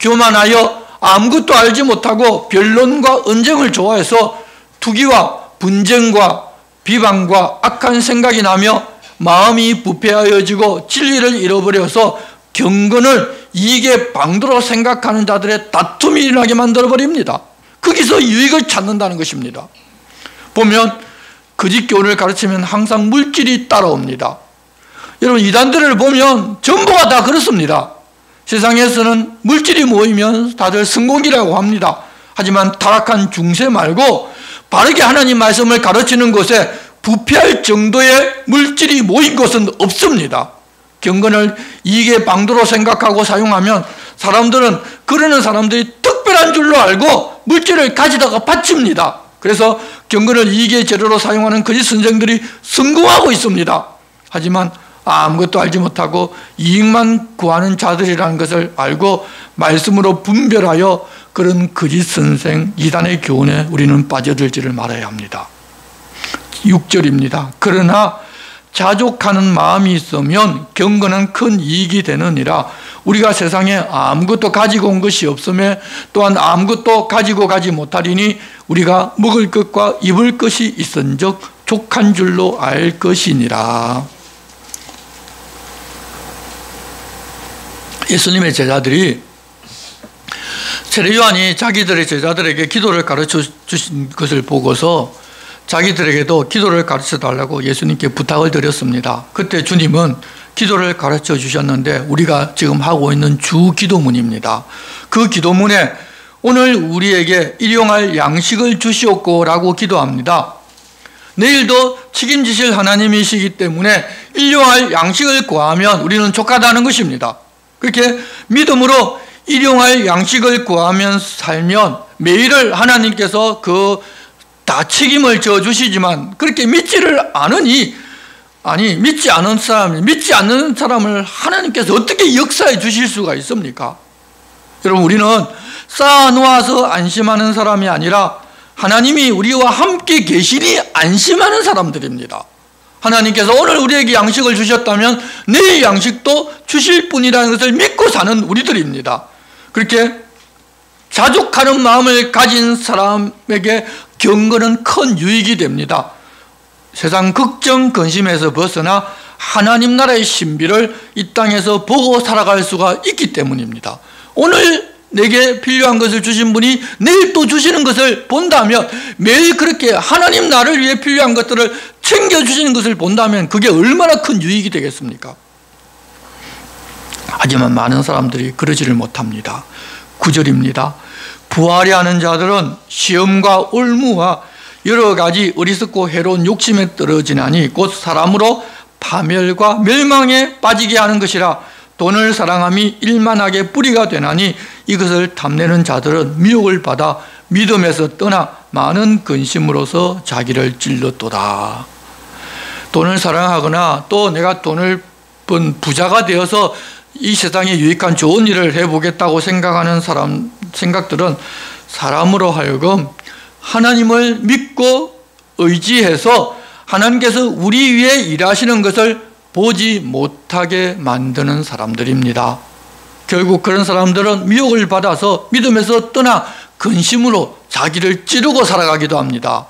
[SPEAKER 5] 교만하여 아무것도 알지 못하고 변론과 언쟁을 좋아해서 투기와 분쟁과 비방과 악한 생각이 나며 마음이 부패하여지고 진리를 잃어버려서 경건을 이익의 방도로 생각하는 자들의 다툼이 일어나게 만들어버립니다. 거기서 유익을 찾는다는 것입니다. 보면 거짓 교훈을 가르치면 항상 물질이 따라옵니다. 여러분 이단들을 보면 전부가 다 그렇습니다. 세상에서는 물질이 모이면 다들 성공이라고 합니다. 하지만 타락한 중세 말고 바르게 하나님 말씀을 가르치는 곳에 부패할 정도의 물질이 모인 곳은 없습니다. 경건을 이익의 방도로 생각하고 사용하면 사람들은 그러는 사람들이 특별한 줄로 알고 물질을 가지다가 바칩니다. 그래서 경건을 이익의 재료로 사용하는 거짓 선생들이 성공하고 있습니다. 하지만 아무것도 알지 못하고 이익만 구하는 자들이라는 것을 알고 말씀으로 분별하여 그런 거짓 선생 이단의 교훈에 우리는 빠져들지를 말아야 합니다. 6절입니다. 그러나 자족하는 마음이 있으면 경건은 큰 이익이 되느니라. 우리가 세상에 아무것도 가지고 온 것이 없음에 또한 아무것도 가지고 가지 못하리니 우리가 먹을 것과 입을 것이 있은즉 족한 줄로 알 것이니라. 예수님의 제자들이 세례 요한이 자기들의 제자들에게 기도를 가르쳐 주신 것을 보고서 자기들에게도 기도를 가르쳐 달라고 예수님께 부탁을 드렸습니다. 그때 주님은 기도를 가르쳐 주셨는데 우리가 지금 하고 있는 주 기도문입니다. 그 기도문에 오늘 우리에게 일용할 양식을 주시옵고 라고 기도합니다. 내일도 책임지실 하나님이시기 때문에 일용할 양식을 구하면 우리는 족하다는 것입니다. 그렇게 믿음으로 일용할 양식을 구하면 살면 매일을 하나님께서 다 책임을 져주시지만 그렇게 믿지를 않으니 믿지 않는 사람을 하나님께서 어떻게 역사해 주실 수가 있습니까? 여러분 우리는 쌓아놓아서 안심하는 사람이 아니라 하나님이 우리와 함께 계시니 안심하는 사람들입니다. 하나님께서 오늘 우리에게 양식을 주셨다면 내일 양식도 주실 분이라는 것을 믿고 사는 우리들입니다. 그렇게 자족하는 마음을 가진 사람에게 경건은 큰 유익이 됩니다. 세상 걱정 근심에서 벗어나 하나님 나라의 신비를 이 땅에서 보고 살아갈 수가 있기 때문입니다. 오늘 내게 필요한 것을 주신 분이 내일 또 주시는 것을 본다면 매일 그렇게 하나님 나를 위해 필요한 것들을 챙겨주시는 것을 본다면 그게 얼마나 큰 유익이 되겠습니까? 하지만 많은 사람들이 그러지를 못합니다. 9절입니다. 부하려 하는 자들은 시험과 올무와 여러 가지 어리석고 해로운 욕심에 떨어지나니 곧 사람으로 파멸과 멸망에 빠지게 하는 것이라. 돈을 사랑함이 일만하게 뿌리가 되나니 이것을 탐내는 자들은 미혹을 받아 믿음에서 떠나 많은 근심으로서 자기를 찔렀도다. 돈을 사랑하거나 또 내가 돈을 번 부자가 되어서 이 세상에 유익한 좋은 일을 해보겠다고 생각하는 생각들은 사람으로 하여금 하나님을 믿고 의지해서 하나님께서 우리 위해 일하시는 것을 보지 못하게 만드는 사람들입니다. 결국 그런 사람들은 미혹을 받아서 믿음에서 떠나 근심으로 자기를 찌르고 살아가기도 합니다.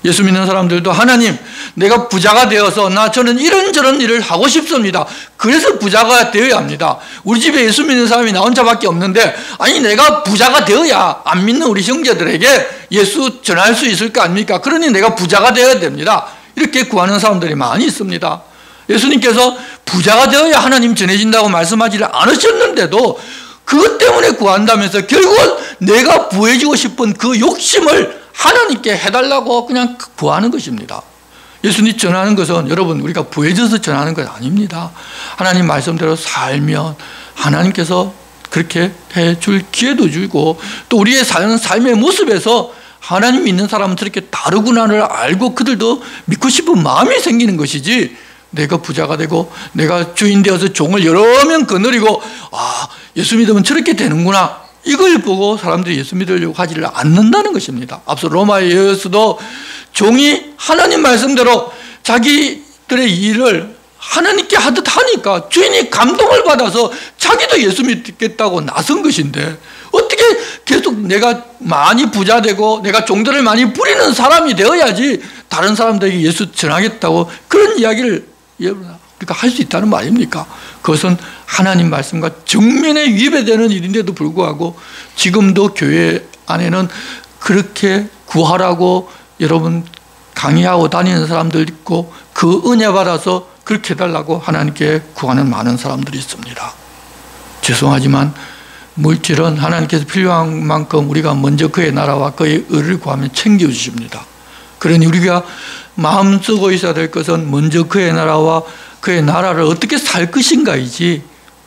[SPEAKER 5] 예수 믿는 사람들도 하나님, 내가 부자가 되어서 저는 이런저런 일을 하고 싶습니다. 그래서 부자가 되어야 합니다. 우리 집에 예수 믿는 사람이 나 혼자밖에 없는데, 아니 내가 부자가 되어야 안 믿는 우리 형제들에게 예수 전할 수 있을 거 아닙니까? 그러니 내가 부자가 되어야 됩니다. 이렇게 구하는 사람들이 많이 있습니다. 예수님께서 부자가 되어야 하나님 전해진다고 말씀하지를 않으셨는데도 그것 때문에 구한다면서 결국은 내가 부해지고 싶은 그 욕심을 하나님께 해달라고 그냥 구하는 것입니다. 예수님 전하는 것은 여러분 우리가 부해져서 전하는 것 아닙니다. 하나님 말씀대로 살면 하나님께서 그렇게 해줄 기회도 주고, 또 우리의 사는 삶의 모습에서 하나님 믿는 사람은 저렇게 다르구나를 알고 그들도 믿고 싶은 마음이 생기는 것이지, 내가 부자가 되고 내가 주인 되어서 종을 여러 명 거느리고 예수 믿으면 저렇게 되는구나, 이걸 보고 사람들이 예수 믿으려고 하지를 않는다는 것입니다. 앞서 로마에 의해서도 종이 하나님 말씀대로 자기들의 일을 하나님께 하듯 하니까 주인이 감동을 받아서 자기도 예수 믿겠다고 나선 것인데, 어떻게 계속 내가 많이 부자 되고 내가 종들을 많이 부리는 사람이 되어야지 다른 사람들에게 예수 전하겠다고 그런 이야기를 그러니까 할 수 있다는 말입니까? 그것은 하나님 말씀과 정면에 위배되는 일인데도 불구하고 지금도 교회 안에는 그렇게 구하라고 여러분 강의하고 다니는 사람들 있고, 그 은혜 받아서 그렇게 해달라고 하나님께 구하는 많은 사람들이 있습니다. 죄송하지만 물질은 하나님께서 필요한 만큼 우리가 먼저 그의 나라와 그의 의를 구하면 챙겨주십니다. 그러니 우리가 마음 쓰고 있어야 될 것은 먼저 그의 나라와 그의 나라를 어떻게 살 것인가이지,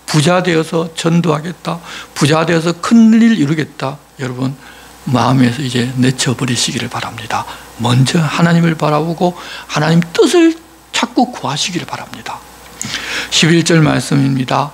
[SPEAKER 5] 부자 되어서 전도하겠다, 부자 되어서 큰일 이루겠다, 여러분 마음에서 이제 내쳐버리시기를 바랍니다. 먼저 하나님을 바라보고 하나님 뜻을 찾고 구하시기를 바랍니다. 11절 말씀입니다.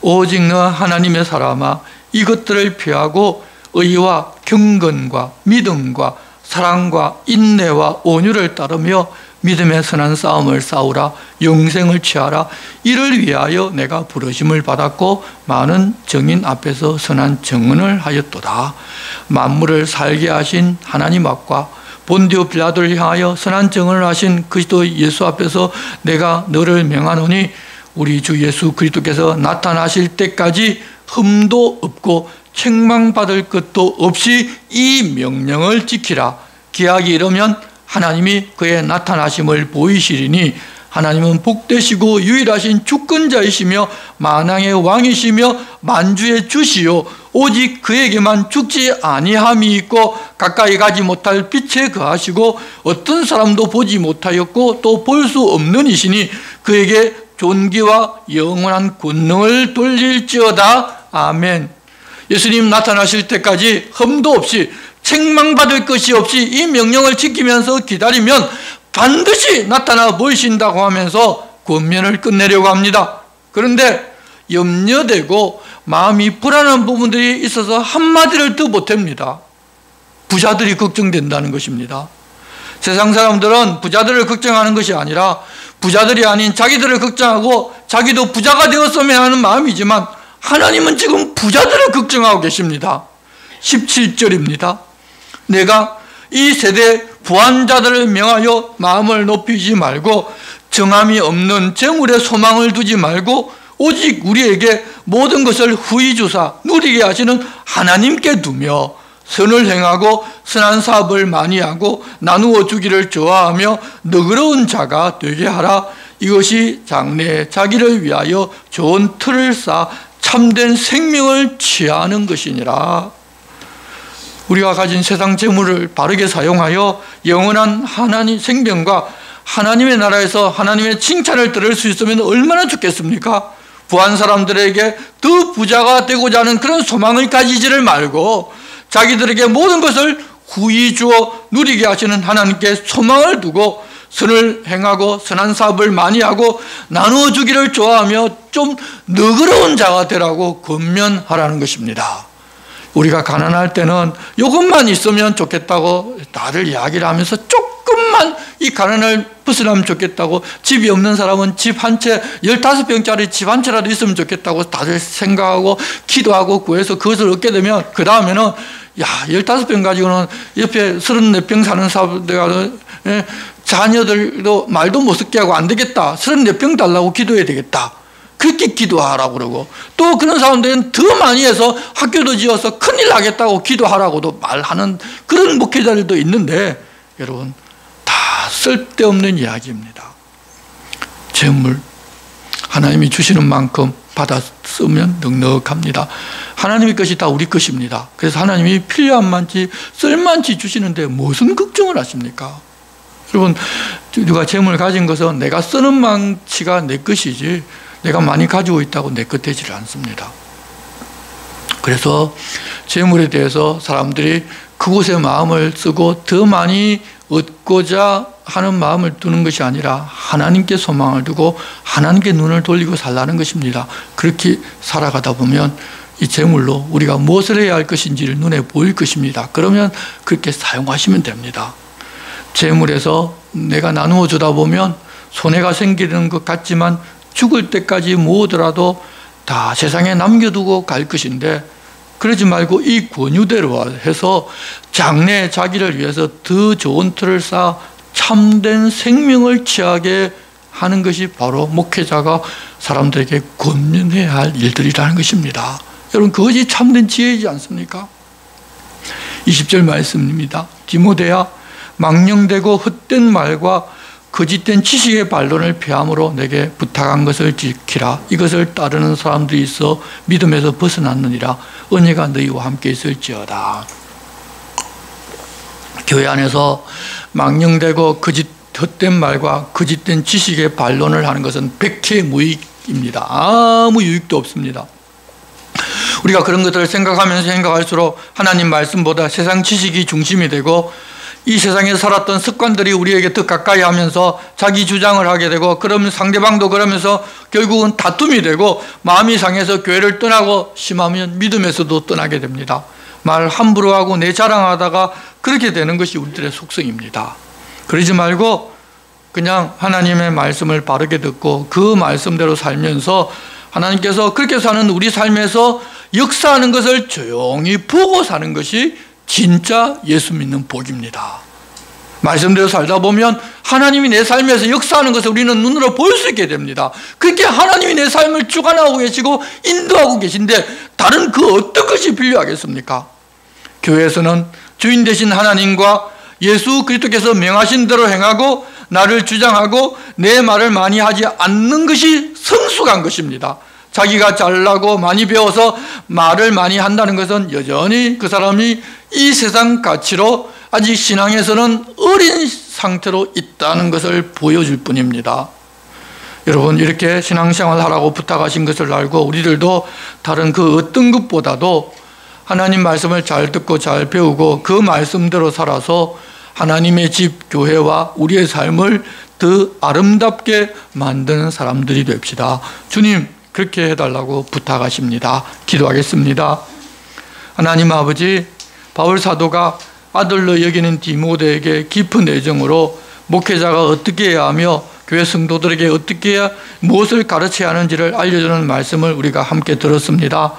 [SPEAKER 5] 오직 너 하나님의 사람아, 이것들을 피하고 의와 경건과 믿음과 사랑과 인내와 온유를 따르며 믿음의 선한 싸움을 싸우라. 영생을 취하라. 이를 위하여 내가 부르심을 받았고 많은 증인 앞에서 선한 증언을 하였도다. 만물을 살게 하신 하나님 앞과 본디오 빌라도를 향하여 선한 증언을 하신 그리스도 예수 앞에서 내가 너를 명하노니, 우리 주 예수 그리스도께서 나타나실 때까지 흠도 없고 책망받을 것도 없이 이 명령을 지키라. 기약이 이르면 하나님이 그의 나타나심을 보이시리니, 하나님은 복되시고 유일하신 주권자이시며 만왕의 왕이시며 만주의 주시요 오직 그에게만 죽지 아니함이 있고 가까이 가지 못할 빛에 거하시고 어떤 사람도 보지 못하였고 또 볼 수 없는 이시니 그에게 존귀와 영원한 권능을 돌릴지어다. 아멘. 예수님 나타나실 때까지 흠도 없이 책망받을 것이 없이 이 명령을 지키면서 기다리면 반드시 나타나 보이신다고 하면서 권면을 끝내려고 합니다. 그런데 염려되고 마음이 불안한 부분들이 있어서 한마디를 더 못합니다. 부자들이 걱정된다는 것입니다. 세상 사람들은 부자들을 걱정하는 것이 아니라 부자들이 아닌 자기들을 걱정하고 자기도 부자가 되었으면 하는 마음이지만, 하나님은 지금 부자들을 걱정하고 계십니다. 17절입니다. 내가 이 세대 부한자들을 명하여 마음을 높이지 말고 정함이 없는 재물에 소망을 두지 말고 오직 우리에게 모든 것을 후히 주사 누리게 하시는 하나님께 두며 선을 행하고 선한 사업을 많이 하고 나누어 주기를 좋아하며 너그러운 자가 되게 하라. 이것이 장래에 자기를 위하여 좋은 틀을 쌓아 참된 생명을 취하는 것이니라. 우리가 가진 세상 재물을 바르게 사용하여 영원한 하나님 생명과 하나님의 나라에서 하나님의 칭찬을 들을 수 있으면 얼마나 좋겠습니까? 부한 사람들에게 더 부자가 되고자 하는 그런 소망을 가지지를 말고 자기들에게 모든 것을 후히 주어 누리게 하시는 하나님께 소망을 두고 선을 행하고 선한 사업을 많이 하고 나누어 주기를 좋아하며 좀 너그러운 자가 되라고 권면하라는 것입니다. 우리가 가난할 때는 이것만 있으면 좋겠다고 다들 이야기를 하면서 조금만 이 가난을 벗어나면 좋겠다고, 집이 없는 사람은 집 한 채, 15평짜리 집 한 채라도 있으면 좋겠다고 다들 생각하고 기도하고 구해서 그것을 얻게 되면 그 다음에는 야, 15평 가지고는 옆에 34평 사는 사람들과 자녀들도 말도 못 듣게 하고 안 되겠다. 34평 달라고 기도해야 되겠다. 그렇게 기도하라고 그러고, 또 그런 사람들은 더 많이 해서 학교도 지어서 큰일 나겠다고 기도하라고도 말하는 그런 목회자들도 있는데, 여러분, 다 쓸데없는 이야기입니다. 재물, 하나님이 주시는 만큼 받아 쓰면 넉넉합니다. 하나님의 것이 다 우리 것입니다. 그래서 하나님이 필요한 만치 쓸만치 주시는데 무슨 걱정을 하십니까? 여러분, 누가 재물을 가진 것은 내가 쓰는 만치가 내 것이지 내가 많이 가지고 있다고 내 것 되지를 않습니다. 그래서 재물에 대해서 사람들이 그곳에 마음을 쓰고 더 많이 얻고자 하는 마음을 두는 것이 아니라 하나님께 소망을 두고 하나님께 눈을 돌리고 살라는 것입니다. 그렇게 살아가다 보면 이 재물로 우리가 무엇을 해야 할 것인지를 눈에 보일 것입니다. 그러면 그렇게 사용하시면 됩니다. 재물에서 내가 나누어 주다 보면 손해가 생기는 것 같지만 죽을 때까지 모으더라도 다 세상에 남겨두고 갈 것인데, 그러지 말고 이 권유대로 해서 장래 자기를 위해서 더 좋은 틀을 쌓아 참된 생명을 취하게 하는 것이 바로 목회자가 사람들에게 권면해야 할 일들이라는 것입니다. 여러분, 그것이 참된 지혜이지 않습니까? 20절 말씀입니다. 디모데야, 망령되고 헛된 말과 거짓된 지식의 반론을 피함으로 내게 부탁한 것을 지키라. 이것을 따르는 사람들이 있어 믿음에서 벗어났느니라. 은혜가 너희와 함께 있을지어다. 교회 안에서 망령되고 헛된 말과 거짓된 지식의 반론을 하는 것은 백해무익입니다. 아무 유익도 없습니다. 우리가 그런 것들을 생각하면서 생각할수록 하나님 말씀보다 세상 지식이 중심이 되고, 이 세상에 살았던 습관들이 우리에게 더 가까이 하면서 자기 주장을 하게 되고, 그러면 상대방도 그러면서 결국은 다툼이 되고, 마음이 상해서 교회를 떠나고, 심하면 믿음에서도 떠나게 됩니다. 말 함부로 하고 내 자랑하다가 그렇게 되는 것이 우리들의 속성입니다. 그러지 말고 그냥 하나님의 말씀을 바르게 듣고 그 말씀대로 살면서 하나님께서 그렇게 사는 우리 삶에서 역사하는 것을 조용히 보고 사는 것이 진짜 예수 믿는 복입니다. 말씀대로 살다 보면 하나님이 내 삶에서 역사하는 것을 우리는 눈으로 볼 수 있게 됩니다. 그렇게 하나님이 내 삶을 주관하고 계시고 인도하고 계신데 다른 그 어떤 것이 필요하겠습니까? 교회에서는 주인 되신 하나님과 예수 그리스도께서 명하신 대로 행하고 나를 주장하고 내 말을 많이 하지 않는 것이 성숙한 것입니다. 자기가 잘나고 많이 배워서 말을 많이 한다는 것은 여전히 그 사람이 이 세상 가치로 아직 신앙에서는 어린 상태로 있다는 것을 보여줄 뿐입니다. 여러분, 이렇게 신앙생활 하라고 부탁하신 것을 알고 우리들도 다른 그 어떤 것보다도 하나님 말씀을 잘 듣고 잘 배우고 그 말씀대로 살아서 하나님의 집, 교회와 우리의 삶을 더 아름답게 만드는 사람들이 됩시다. 주님, 그렇게 해달라고 부탁하십니다. 기도하겠습니다. 하나님 아버지, 바울 사도가 아들로 여기는 디모데에게 깊은 애정으로 목회자가 어떻게 해야 하며 교회 성도들에게 어떻게 해야 무엇을 가르쳐야 하는지를 알려주는 말씀을 우리가 함께 들었습니다.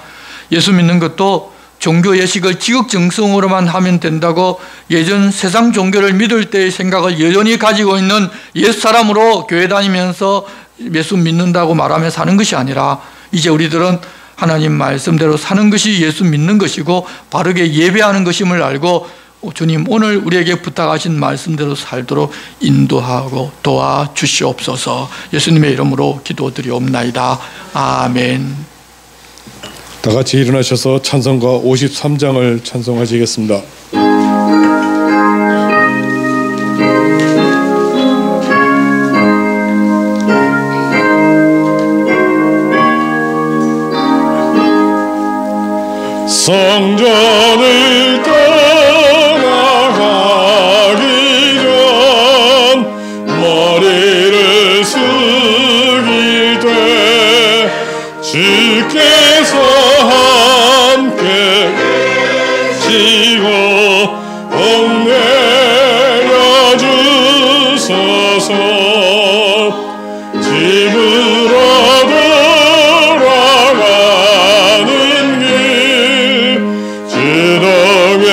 [SPEAKER 5] 예수 믿는 것도 종교 예식을 지극정성으로만 하면 된다고 예전 세상 종교를 믿을 때의 생각을 여전히 가지고 있는 옛사람으로 교회 다니면서 예수 믿는다고 말하며 사는 것이 아니라 이제 우리들은 하나님 말씀대로 사는 것이 예수 믿는 것이고 바르게 예배하는 것임을 알고 주님, 오늘 우리에게 부탁하신 말씀대로 살도록 인도하고 도와주시옵소서. 예수님의 이름으로 기도드리옵나이다. 아멘.
[SPEAKER 1] 다 같이 일어나셔서 찬송가 53장을 찬송하시겠습니다.
[SPEAKER 2] 성전을 떠나가기 전 머리를 숙일 때 주께서 함께 계시고 복 내려주소서. 집으로 돌아가는 길 주덕에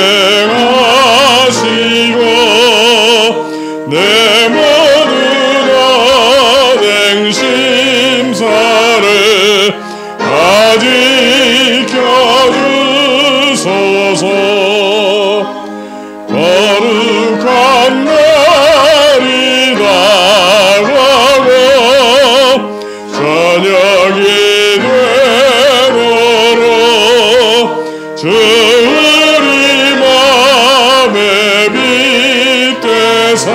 [SPEAKER 2] 주 우리 맘에 빗대사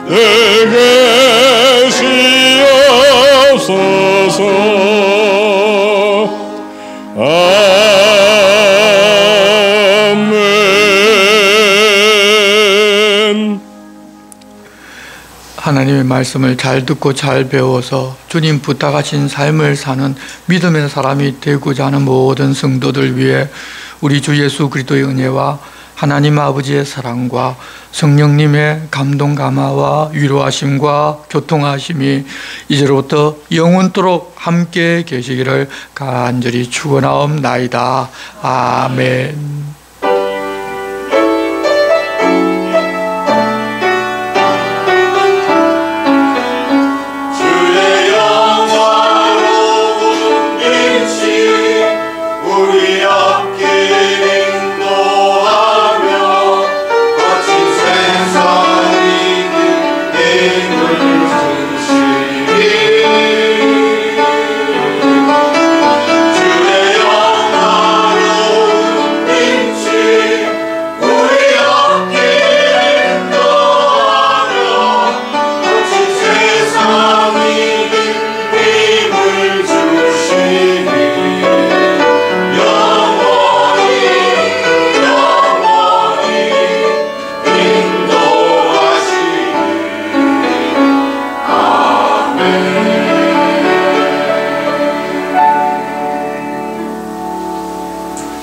[SPEAKER 2] 내게 시옵소서. 아멘.
[SPEAKER 5] 하나님의 말씀을 잘 듣고 잘 배워서 주님 부탁하신 삶을 사는 믿음의 사람이 되고자 하는 모든 성도들 위해 우리 주 예수 그리스도의 은혜와 하나님 아버지의 사랑과 성령님의 감동 감화와 위로하심과 교통하심이 이제로부터 영원토록 함께 계시기를 간절히 축원하옵나이다. 아멘.
[SPEAKER 3] 우리